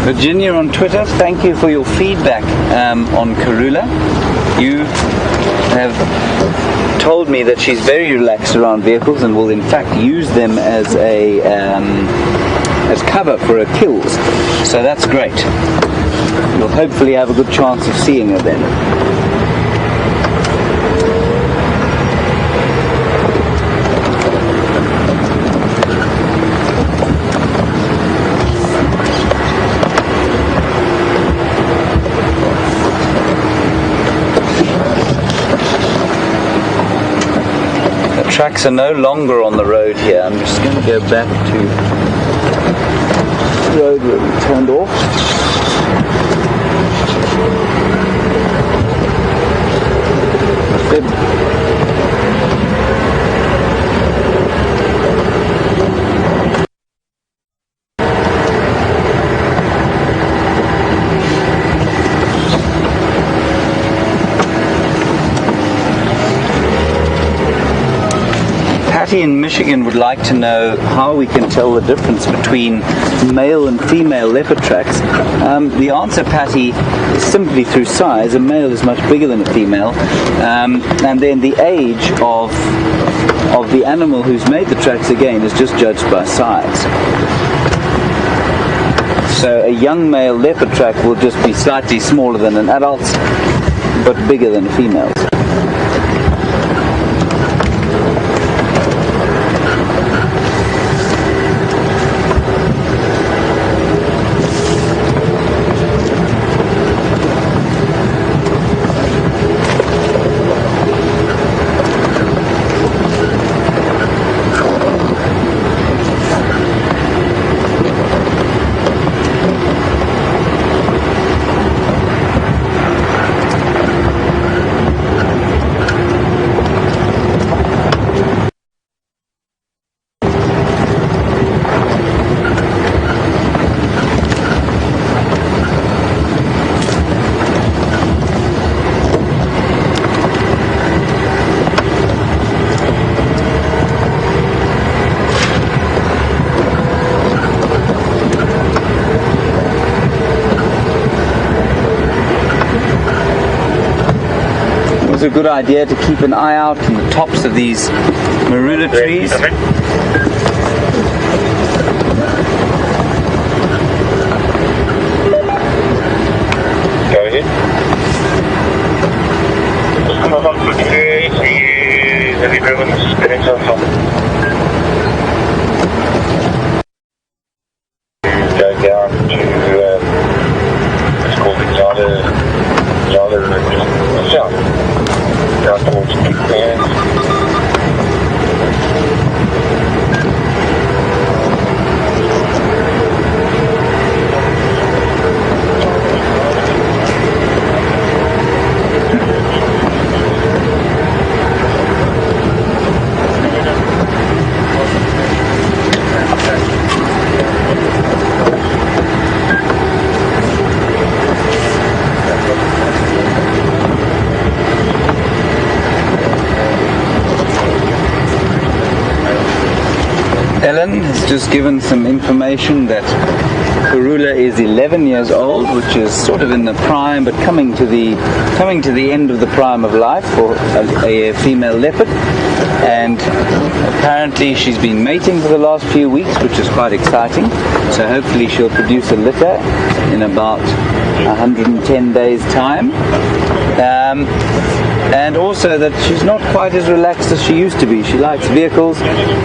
Virginia on Twitter, thank you for your feedback on Karula. You have told me that she's very relaxed around vehicles and will in fact use them as as cover for her kills. So that's great. You'll hopefully have a good chance of seeing her then. Tracks are no longer on the road here. I'm just going to go back to the road where we turned off. In Michigan would like to know how we can tell the difference between male and female leopard tracks. The answer, Patty, is simply through size. A male is much bigger than a female, and then the age of the animal who's made the tracks again is just judged by size. So a young male leopard track will just be slightly smaller than an adult, but bigger than a female's. A good idea to keep an eye out on the tops of these marula trees. Go ahead. Have you driven the spinning so far? Go down to it's called the Yada South. Down towards Big Bend. just given some information that Karula is 11 years old, which is sort of in the prime, but coming to the end of the prime of life for a female leopard. And apparently she's been mating for the last few weeks, which is quite exciting. So hopefully she'll produce a litter in about 110 days time. And also that she's not quite as relaxed as she used to be. She likes vehicles,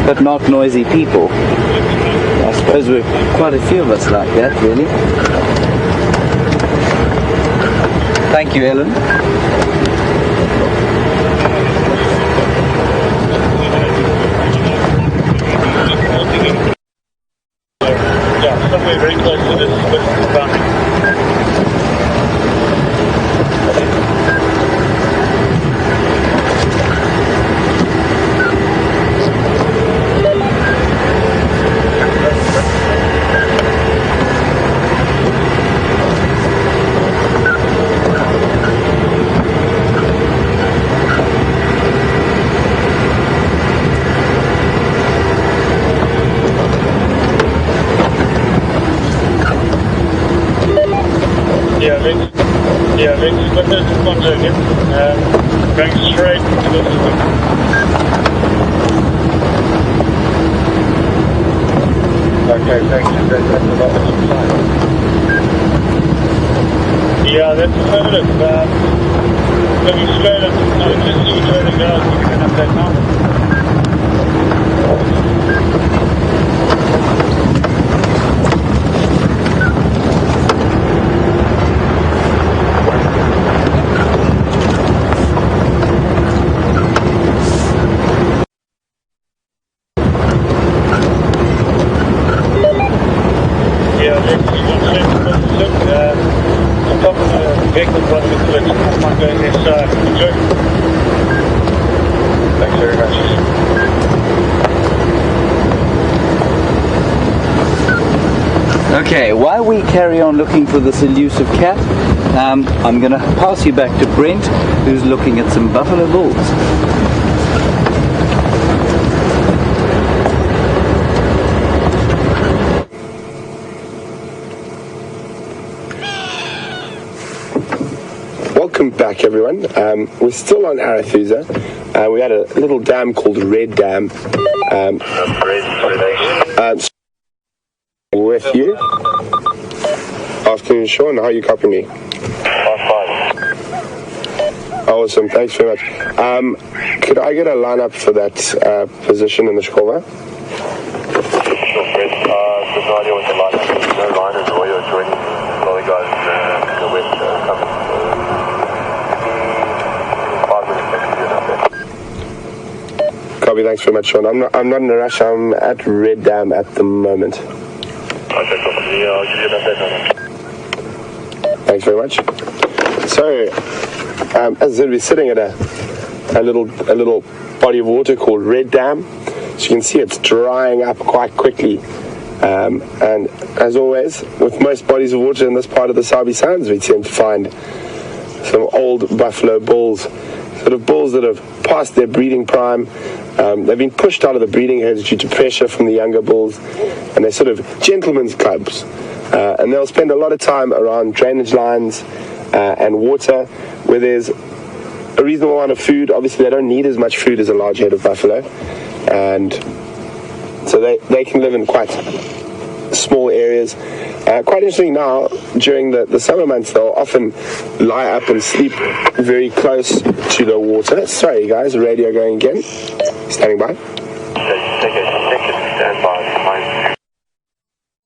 but not noisy people. I suppose we're quite a few of us like that, really. Thank you, Ellen. Yeah, somewhere very close to this boundary. Let's look at this one again. Going straight to this one. Okay, thanks. That's about the side. Yeah, that's affirmative. Looking straight at just see which way they go. We can update now. Thanks very much. Okay, while we carry on looking for this elusive cat, I'm going to pass you back to Brent, who's looking at some buffalo bulls. Welcome back, everyone. We're still on Arathusa. We had a little dam called Red Dam. With you. Afternoon, Sean. How are you copying me? Awesome. Thanks very much. Could I get a lineup for that position in the Shkova? Sure, Fred. There's no idea what the lineup is. No liners or you're joining a lot of guys in the west coming. 5 minutes next to you. Copy. Thanks very much, Sean. I'm not in a rush. I'm at Red Dam at the moment. Okay, cool. Yeah, I'll give you an update on that. Thanks very much. So, as I said, we're sitting at a little body of water called Red Dam. So you can see it's drying up quite quickly. And as always, with most bodies of water in this part of the Sabi Sands, we tend to find some old buffalo bulls, sort of bulls that have passed their breeding prime. They've been pushed out of the breeding herds due to pressure from the younger bulls, and they're sort of gentlemen's clubs. And they'll spend a lot of time around drainage lines and water where there's a reasonable amount of food. Obviously, they don't need as much food as a large herd of buffalo, and so they can live in quite small areas. Quite interesting now, during the summer months, they'll often lie up and sleep very close to the water. Sorry, guys, the radio going again. Standing by. Take a stand by. Mine.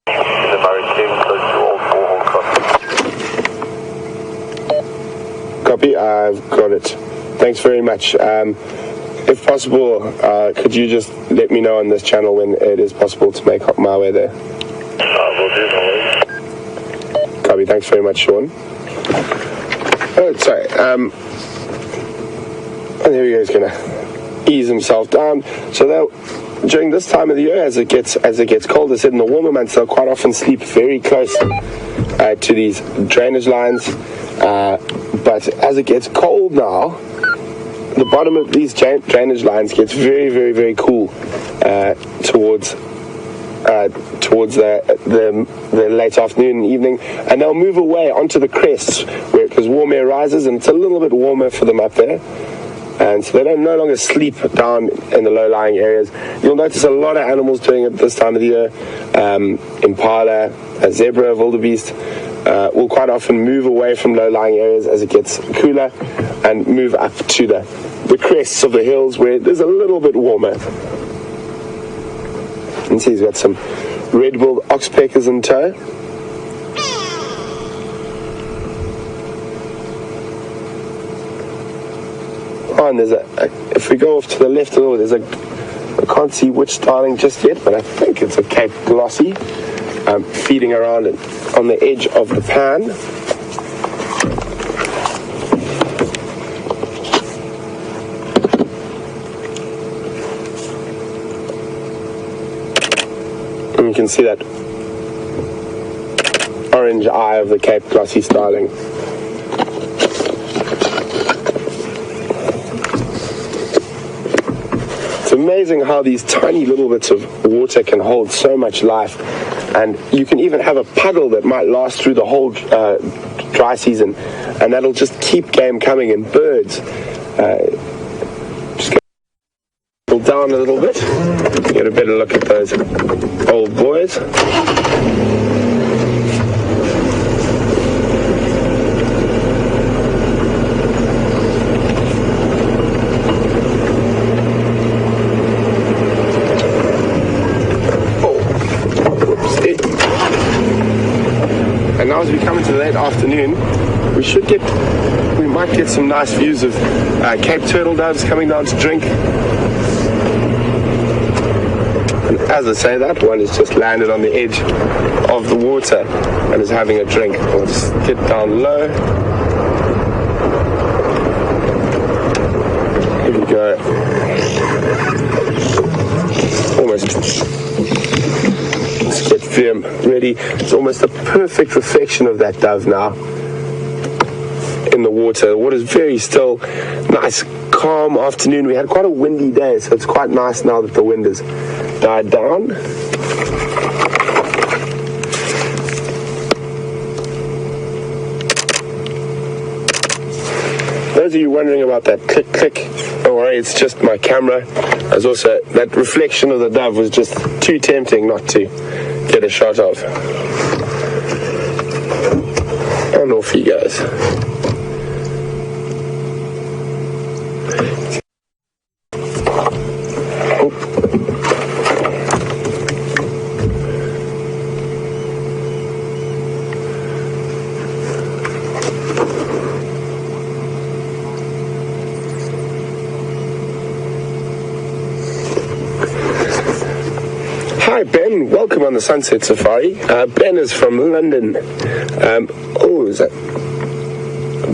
In the Murray came close to old borehole crossing. Copy, I've got it. Thanks very much. If possible, could you just let me know on this channel when it is possible to make my way there? Will do, no worries. Copy, thanks very much, Sean. Oh, sorry. And there he goes, gonna ease himself down. So during this time of the year, as it gets cold, I said in the warmer months, they'll quite often sleep very close to these drainage lines. But as it gets cold now, the bottom of these drainage lines gets very, very, very cool towards towards the late afternoon and evening, and they'll move away onto the crests where because warm air rises and it's a little bit warmer for them up there. And so they don't no longer sleep down in the low-lying areas. You'll notice a lot of animals doing it this time of the year. Impala, zebra, wildebeest will quite often move away from low-lying areas as it gets cooler and move up to the crests of the hills where there's a little bit warmer. You can see he's got some red-billed oxpeckers in tow. Oh, and there's if we go off to the left a little, I can't see which starling just yet, but I think it's a Cape Glossy feeding around on the edge of the pan. And you can see that orange eye of the Cape Glossy starling. It's amazing how these tiny little bits of water can hold so much life, and you can even have a puddle that might last through the whole dry season, and that'll just keep game coming. And birds just go down a little bit, get a better look at those old boys. And now as we come into the late afternoon, we might get some nice views of Cape turtle doves coming down to drink. And as I say that, one has just landed on the edge of the water and is having a drink. I'll just get down low. Here we go. Almost. Let's get them ready. It's almost a perfect reflection of that dove now in the water. The water's very still, nice, calm afternoon. We had quite a windy day, so it's quite nice now that the wind has died down. Those of you wondering about that click click, don't worry, it's just my camera. There's also that reflection of the dove was just too tempting not to get a shot of. And off he goes. Hi Ben, welcome on the Sunset Safari. Ben is from London.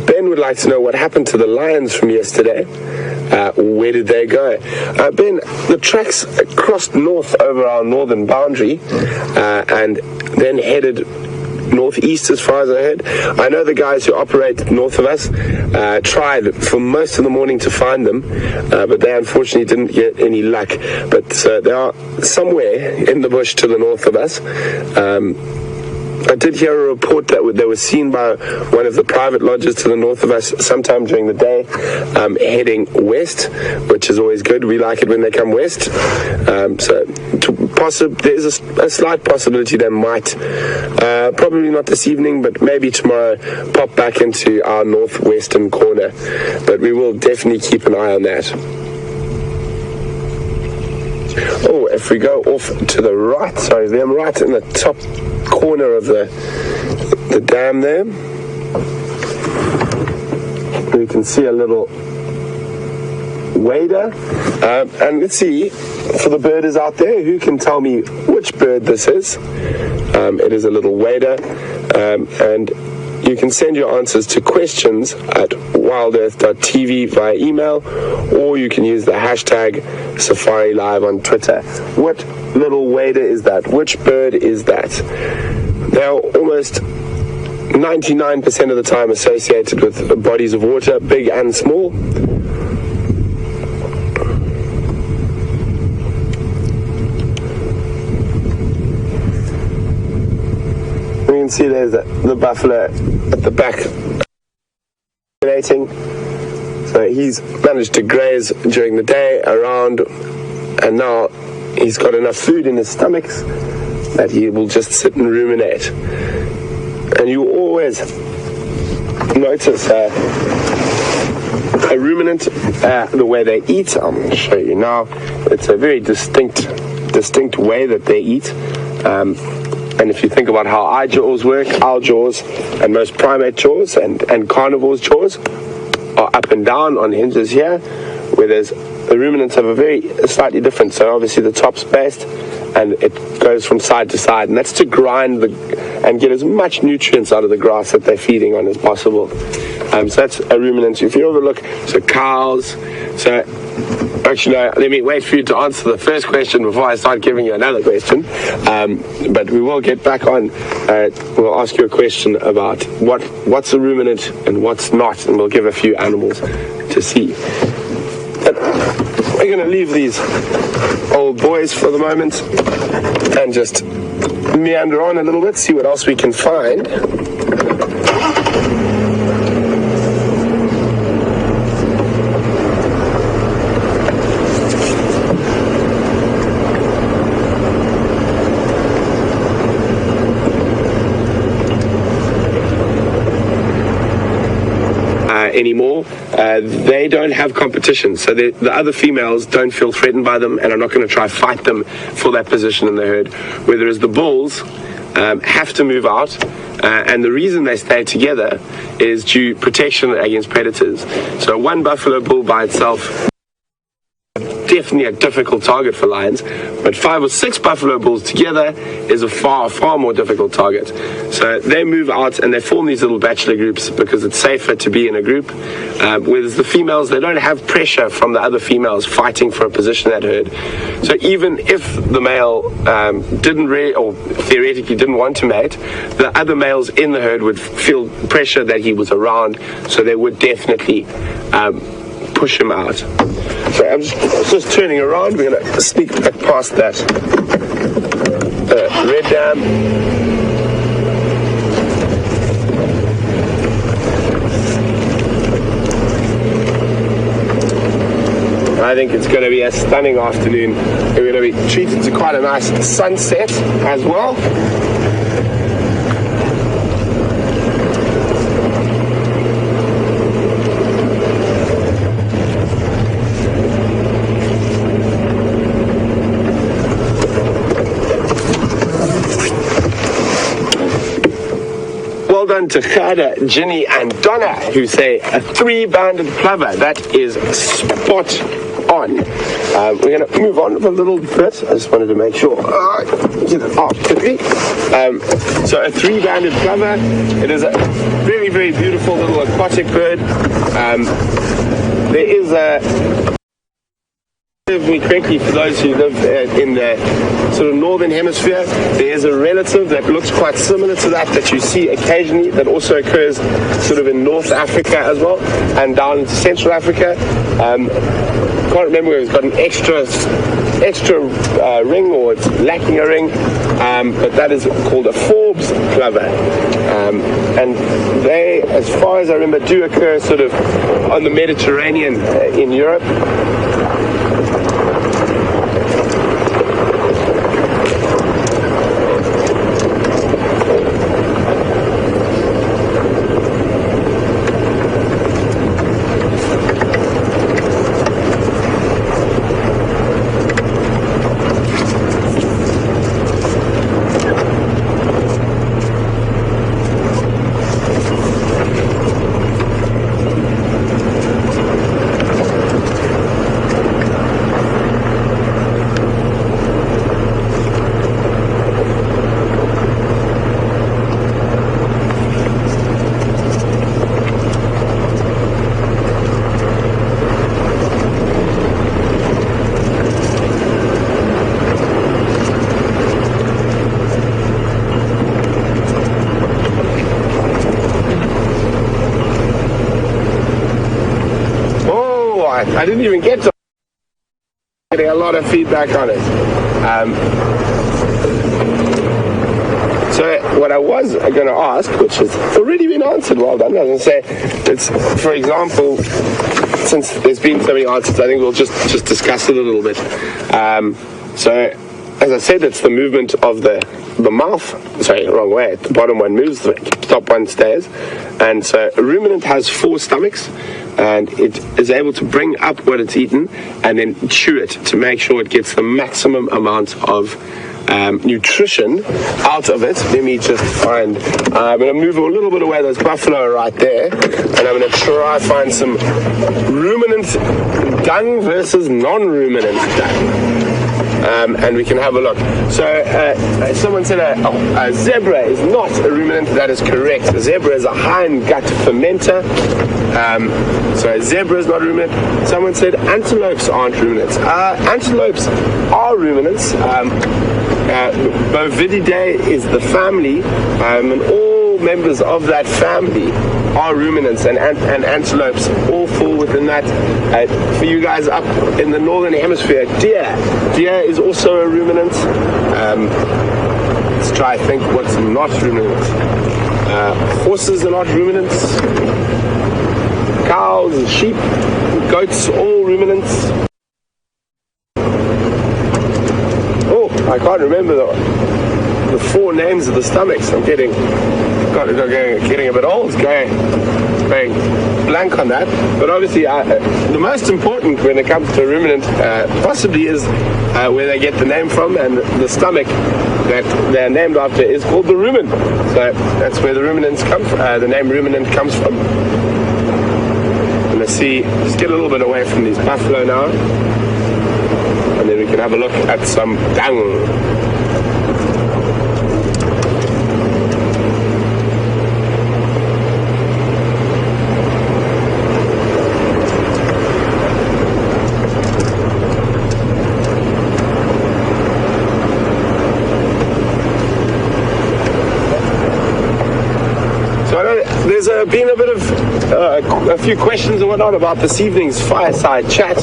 Ben would like to know what happened to the lions from yesterday. Where did they go? Ben, the tracks crossed north over our northern boundary and then headed northeast as far as I heard. I know the guys who operate north of us tried for most of the morning to find them, but they unfortunately didn't get any luck. But they are somewhere in the bush to the north of us. I did hear a report that they were seen by one of the private lodges to the north of us sometime during the day, heading west, which is always good. We like it when they come west. There's a slight possibility they might, probably not this evening, but maybe tomorrow, pop back into our northwestern corner. But we will definitely keep an eye on that. Oh, if we go off to the right, sorry, I'm right in the top corner of the dam there. You can see a little wader. And let's see, for the birders out there, who can tell me which bird this is? It is a little wader. And you can send your answers to questions at WildEarthTV via email, or you can use the hashtag Safari Live on Twitter. What little wader is that? Which bird is that? They are almost 99% of the time associated with bodies of water, big and small. can see there's the buffalo at the back. So he's managed to graze during the day around, and now he's got enough food in his stomach that he will just sit and ruminate. And you always notice a ruminant, the way they eat. I'm going to show you now. It's a very distinct way that they eat. And if you think about how our jaws work, our jaws and most primate jaws and carnivores' jaws are up and down on hinges here, whereas the ruminants have a slightly different. So obviously the top's based and it goes from side to side, and that's to grind and get as much nutrients out of the grass that they're feeding on as possible. So that's a ruminant. If you overlook, so cows, so actually, no, let me wait for you to answer the first question before I start giving you another question. But we will get back on. We'll ask you a question about what's a ruminant and what's not, and we'll give a few animals to see. But we're going to leave these old boys for the moment and just meander on a little bit, see what else we can find. Anymore. They don't have competition, so the other females don't feel threatened by them and are not going to try fight them for that position in the herd, whereas the bulls have to move out, and the reason they stay together is due protection against predators. So one buffalo bull by itself, definitely a difficult target for lions, but 5 or 6 buffalo bulls together is a far more difficult target. So they move out and they form these little bachelor groups because it's safer to be in a group, whereas the females, they don't have pressure from the other females fighting for a position in that herd. So even if the male didn't really, or theoretically didn't want to mate, the other males in the herd would feel pressure that he was around, so they would definitely push him out. So I'm just turning around. We're going to sneak back past that red dam. I think it's going to be a stunning afternoon. We're going to be treated to quite a nice sunset as well. Well done to Khada, Ginny and Donna, who say a 3-banded plover. That is spot on. We're going to move on a little bit. I just wanted to make sure. Get it off quickly. So a 3-banded plover. It is a very, very beautiful little aquatic bird. There is a... me correctly, for those who live in the sort of northern hemisphere, there is a relative that looks quite similar to that you see occasionally, that also occurs sort of in North Africa as well and down into Central Africa. Can't remember whether it's got an extra ring or it's lacking a ring, but that is called a Forbes plover, and they, as far as I remember, do occur sort of on the Mediterranean in Europe. I didn't even get to getting a lot of feedback on it. So what I was going to ask, which has already been answered, well done, I was going to say, it's, for example, since there's been so many answers, I think we'll just discuss it a little bit. So, as I said, it's the movement of the mouth. Sorry, wrong way. The bottom one moves, the top one stays. And so a ruminant has 4 stomachs, and it is able to bring up what it's eaten and then chew it to make sure it gets the maximum amount of nutrition out of it. Let me just find, I'm going to move a little bit away. There's buffalo right there, and I'm going to try find some ruminant dung versus non-ruminant dung. And we can have a look. So someone said a zebra is not a ruminant. That is correct. A zebra is a hind gut fermenter. So a zebra is not a ruminant. Someone said antelopes aren't ruminants. Antelopes are ruminants. Bovidae is the family, and all members of that family are ruminants, and antelopes all fall within that. For you guys up in the northern hemisphere, deer is also a ruminant. Let's try to think what's not ruminant. Horses are not ruminants. Cows, sheep, goats, all ruminants. Oh, I can't remember the 4 names of the stomachs. I'm getting a bit old, going blank on that. But obviously, the most important when it comes to a ruminant possibly is where they get the name from, and the stomach that they're named after is called the rumen. So that's where the ruminants come from. The name ruminant comes from. And let's see, just get a little bit away from these buffalo now, and then we can have a look at some dung. There's been a bit of a few questions and whatnot about this evening's fireside chat.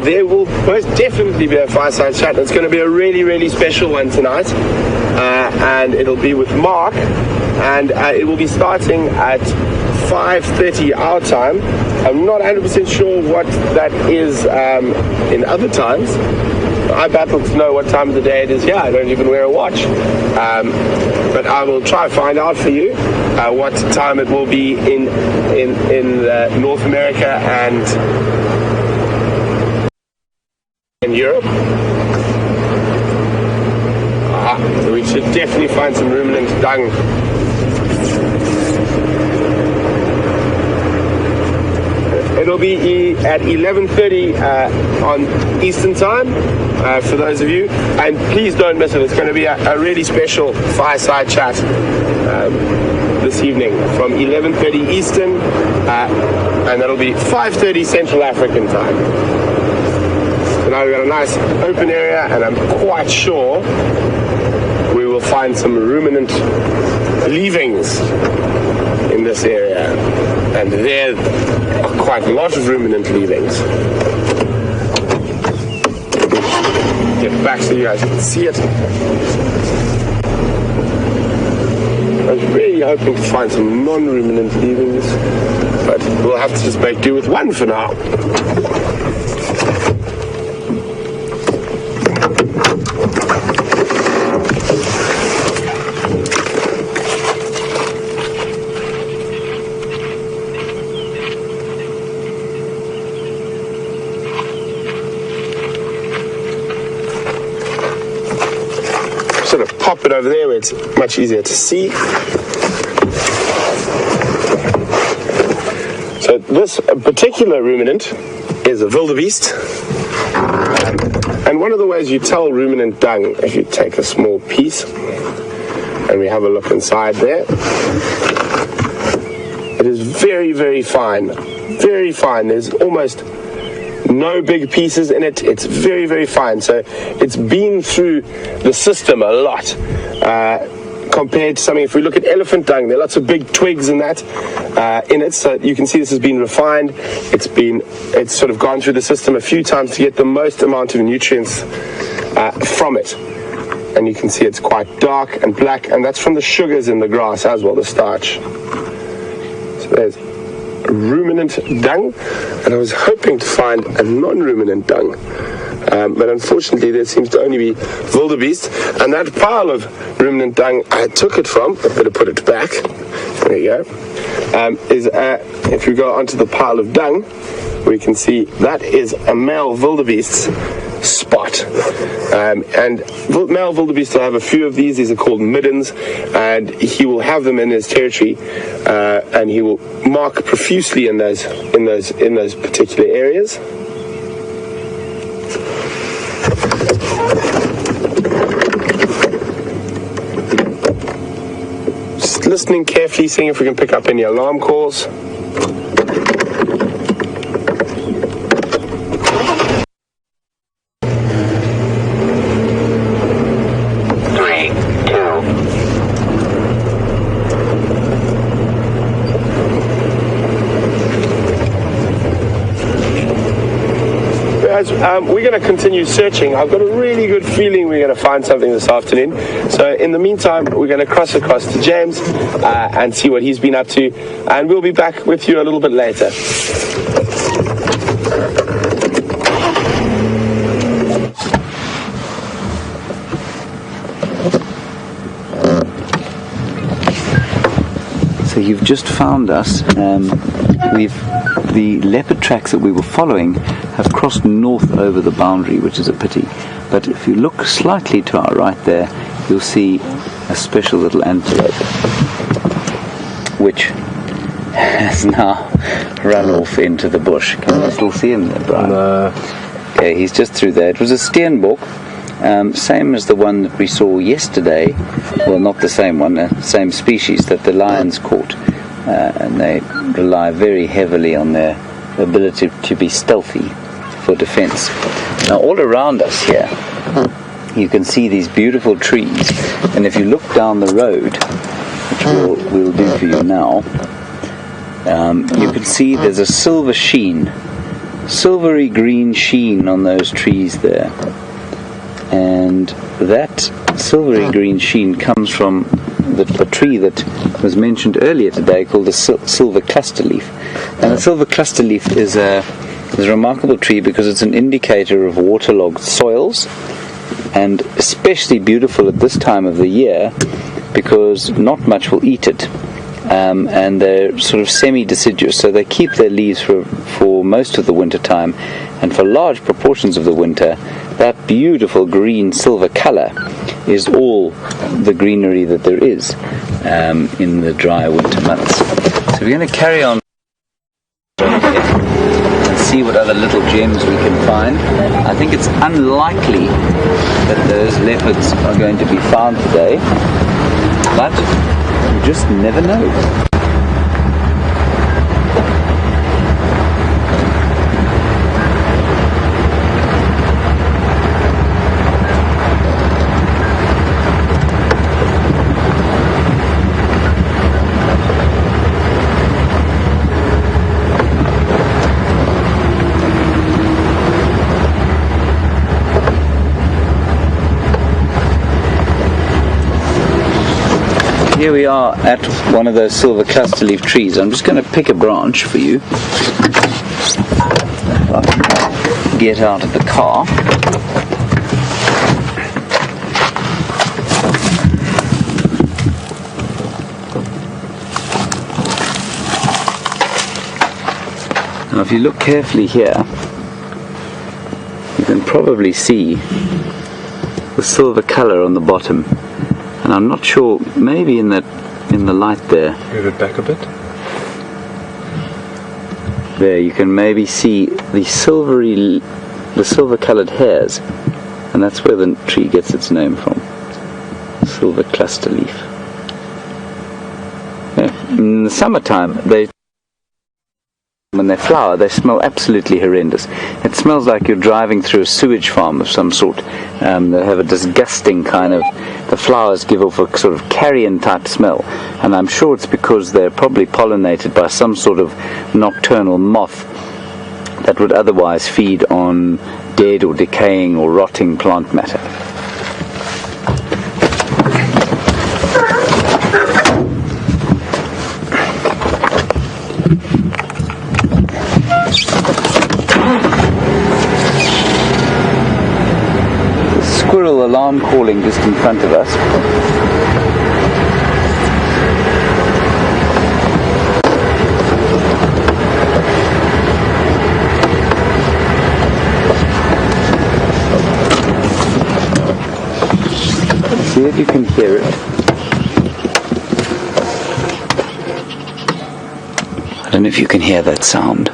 There will most definitely be a fireside chat. It's going to be a really, really special one tonight, and it'll be with Mark, and it will be starting at 5:30 our time. I'm not 100% sure what that is in other times. I battle to know what time of the day it is here. I don't even wear a watch. But I will try to find out for you what time it will be in North America and in Europe. We should definitely find some ruminant dung. It'll be at 11:30 on Eastern Time for those of you, and please don't miss it. It's going to be a really special fireside chat this evening from 11:30 Eastern, and that'll be 5:30 Central African Time. So now we've got a nice open area, and I'm quite sure we will find some ruminant leavings in this area, and there are quite a lot of ruminant leavings. Get back so you guys can see it. I was really hoping to find some non-ruminant leavings, but we'll have to just make do with one for now. Sort of pop it over there where it's much easier to see. So this particular ruminant is a wildebeest, and one of the ways you tell ruminant dung, if you take a small piece and we have a look inside there, it is very, very fine, very fine. There's almost no big pieces in it. It's very, very fine. So it's been through the system a lot compared to something. If we look at elephant dung, there are lots of big twigs and that in it. So you can see this has been refined. It's sort of gone through the system a few times to get the most amount of nutrients from it. and you can see it's quite dark and black, and that's from the sugars in the grass as well, the starch. So there's ruminant dung, and I was hoping to find a non-ruminant dung, but unfortunately there seems to only be wildebeest. And that pile of ruminant dung I took it from, I better put it back, there you go, if you go onto the pile of dung, we can see that is a male wildebeest's spot, and male wildebeest will have a few of these are called middens, and he will have them in his territory, and he will mark profusely in those particular areas. Just listening carefully, seeing if we can pick up any alarm calls. We're going to continue searching. I've got a really good feeling we're going to find something this afternoon. So in the meantime, we're going to cross across to James and see what he's been up to, and we'll be back with you a little bit later. So you've just found us. The leopard tracks that we were following have crossed north over the boundary, which is a pity. But if you look slightly to our right there, you'll see a special little antelope, which has now run off into the bush. Can you still see him there, Brian? Okay, he's just through there. It was a steenbok, same as the one that we saw yesterday. Well, not the same one, same species that the lions caught. And they rely very heavily on their ability to be stealthy for defense. Now all around us here you can see these beautiful trees, and if you look down the road, which we'll do for you now, you can see there's a silver sheen, silvery green sheen on those trees there, and that silvery green sheen comes from the tree that was mentioned earlier today, called the silver cluster leaf. And the silver cluster leaf is a remarkable tree because it's an indicator of waterlogged soils, and especially beautiful at this time of the year because not much will eat it, and they're sort of semi-deciduous, so they keep their leaves for most of the winter time, and for large proportions of the winter that beautiful green silver color is all the greenery that there is in the dry winter months. So we're going to carry on and see what other little gems we can find. I think it's unlikely that those leopards are going to be found today, but you just never know. Here we are at one of those silver cluster leaf trees. I'm just going to pick a branch for you. Get out of the car. Now if you look carefully here, you can probably see the silver color on the bottom. And I'm not sure, maybe in the light there. Move it back a bit. There, you can maybe see the silver-coloured hairs, and that's where the tree gets its name from. Silver cluster leaf. Yeah. In the summertime, when they flower, they smell absolutely horrendous. It smells like you're driving through a sewage farm of some sort. They have a disgusting kind of, the flowers give off a sort of carrion type smell, and I'm sure it's because they're probably pollinated by some sort of nocturnal moth that would otherwise feed on dead or decaying or rotting plant matter. squirrel alarm calling just in front of us. See if you can hear it. I don't know if you can hear that sound.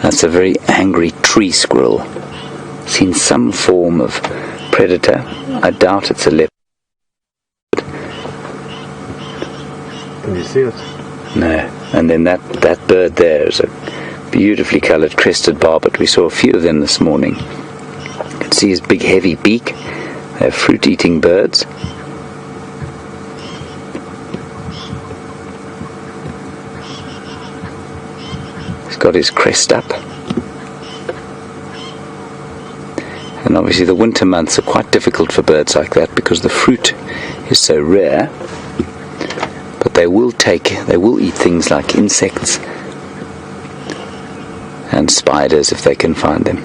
That's a very angry tree squirrel. Seen some form of predator. I doubt it's a leopard. Can you see it? No. And then that bird there is a beautifully coloured crested barbet. We saw a few of them this morning. You can see his big heavy beak. They're fruit-eating birds. He's got his crest up. And obviously the winter months are quite difficult for birds like that because the fruit is so rare. But they will eat things like insects and spiders if they can find them.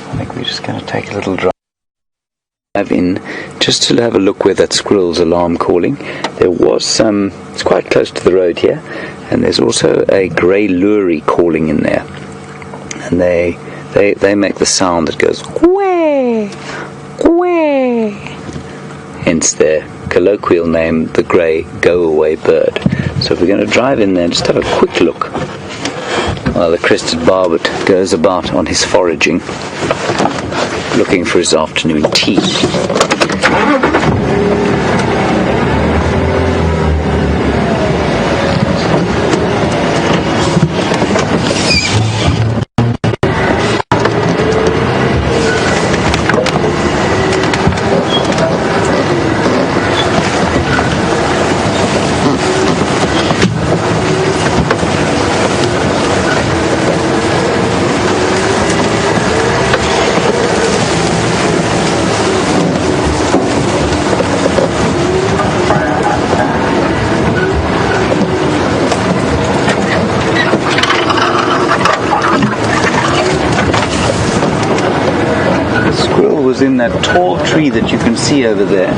I think we're just going to take a little drive in just to have a look where that squirrel's alarm calling. There was some, it's quite close to the road here, and there's also a grey lory calling in there, and they make the sound that goes quay, quay, hence their colloquial name, the grey go-away bird. So if we're going to drive in there and just have a quick look while the crested barbet goes about on his foraging, looking for his afternoon tea. Was in that tall tree that you can see over there,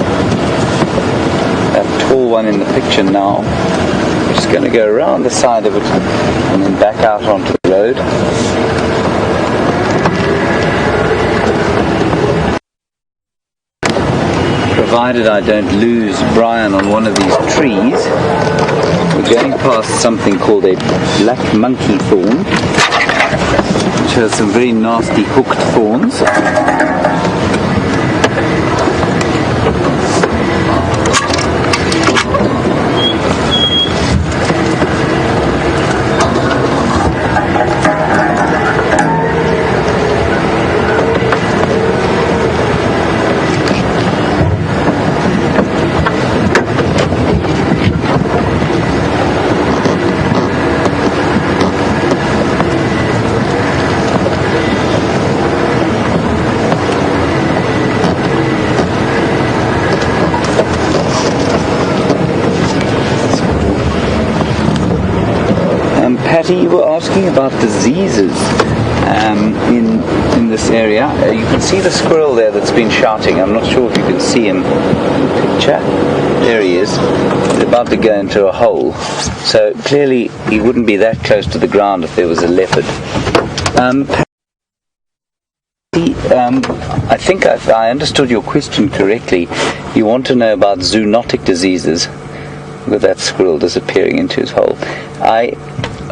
that tall one in the picture now. We're just going to go around the side of it and then back out onto the road. Provided I don't lose Brian on one of these trees. We're going past something called a black monkey thorn, which has some very nasty hooked thorns. Patty, you were asking about diseases in this area. You can see the squirrel there that's been shouting. I'm not sure if you can see him in the picture. There he is. He's about to go into a hole. So clearly he wouldn't be that close to the ground if there was a leopard. I think I understood your question correctly. You want to know about zoonotic diseases. With that squirrel disappearing into his hole.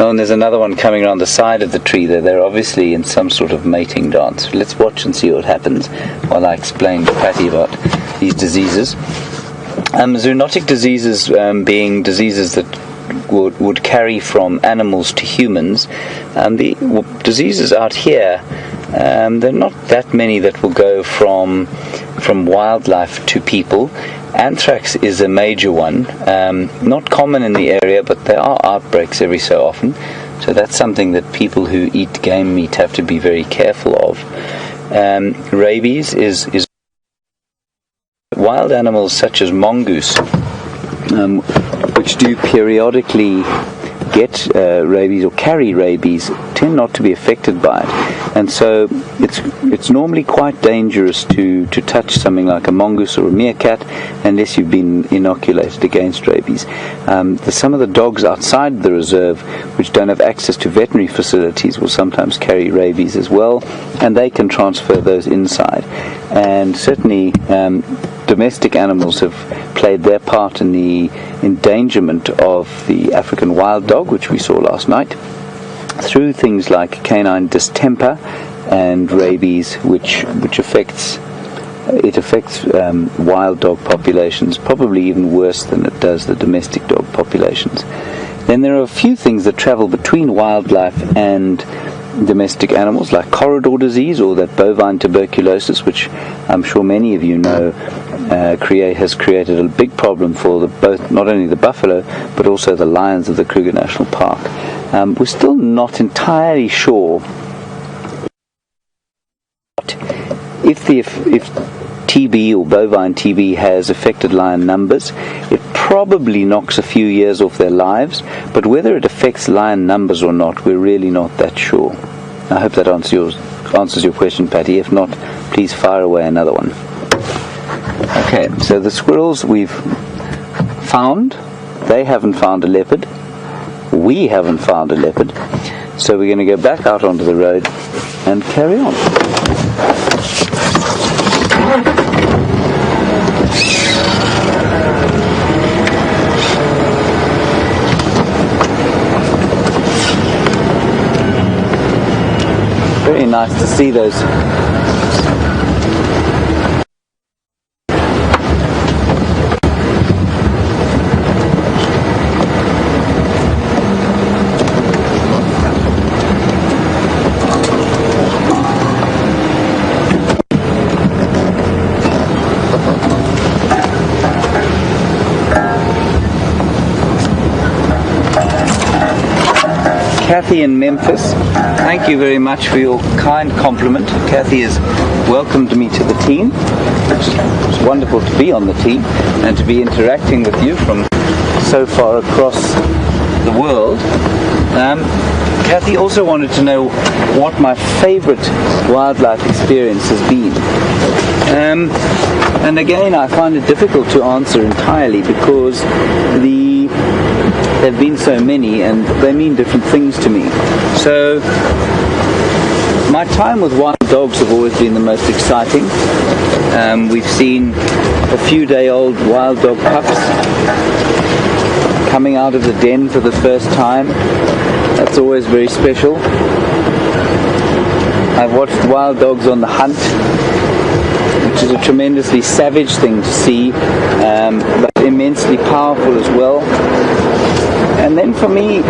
Oh, and there's another one coming around the side of the tree there. They're obviously in some sort of mating dance. Let's watch and see what happens while I explain to Patty about these diseases. Zoonotic diseases being diseases that would carry from animals to humans. The diseases out here, there are not that many that will go from wildlife to people. Anthrax is a major one, not common in the area, but there are outbreaks every so often, so that's something that people who eat game meat have to be very careful of. Rabies is wild animals such as mongoose, which do periodically get rabies or carry rabies tend not to be affected by it, and so it's normally quite dangerous to touch something like a mongoose or a meerkat unless you've been inoculated against rabies. Some of the dogs outside the reserve which don't have access to veterinary facilities will sometimes carry rabies as well, and they can transfer those inside. And certainly domestic animals have played their part in the endangerment of the African wild dog, which we saw last night, through things like canine distemper and rabies, which affects wild dog populations probably even worse than it does the domestic dog populations. Then there are a few things that travel between wildlife and domestic animals, like corridor disease or that bovine tuberculosis, which I'm sure many of you know has created a big problem for both not only the buffalo but also the lions of the Kruger National Park. We're still not entirely sure if TB or bovine TB has affected lion numbers. It probably knocks a few years off their lives, but whether it affects lion numbers or not, we're really not that sure. I hope that answers your question, Patty. If not, please fire away another one. Okay, so the squirrels we've found, they haven't found a leopard. We haven't found a leopard. So we're going to go back out onto the road and carry on. Very nice to see those. Kathy in Memphis, thank you very much for your kind compliment. Kathy has welcomed me to the team. It's wonderful to be on the team and to be interacting with you from so far across the world. Kathy also wanted to know what my favorite wildlife experience has been. And again, I find it difficult to answer entirely because there have been so many and they mean different things to me. So my time with wild dogs have always been the most exciting. We've seen a few-day-old wild dog pups coming out of the den for the first time. That's always very special. I've watched wild dogs on the hunt, which is a tremendously savage thing to see, but immensely powerful as well. And then for me,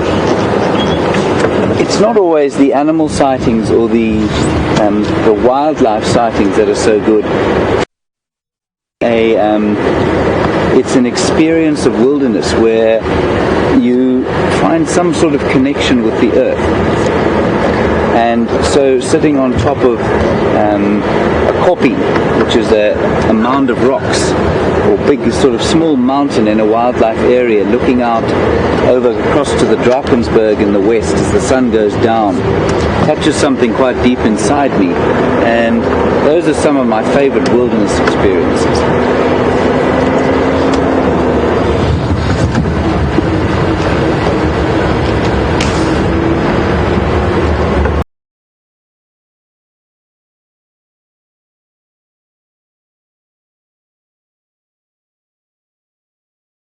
it's not always the animal sightings or the wildlife sightings that are so good. It's an experience of wilderness where you find some sort of connection with the earth. And so sitting on top of a koppie, which is a mound of rocks, or big sort of small mountain in a wildlife area, looking out over across to the Drakensberg in the west as the sun goes down, touches something quite deep inside me. And those are some of my favorite wilderness experiences.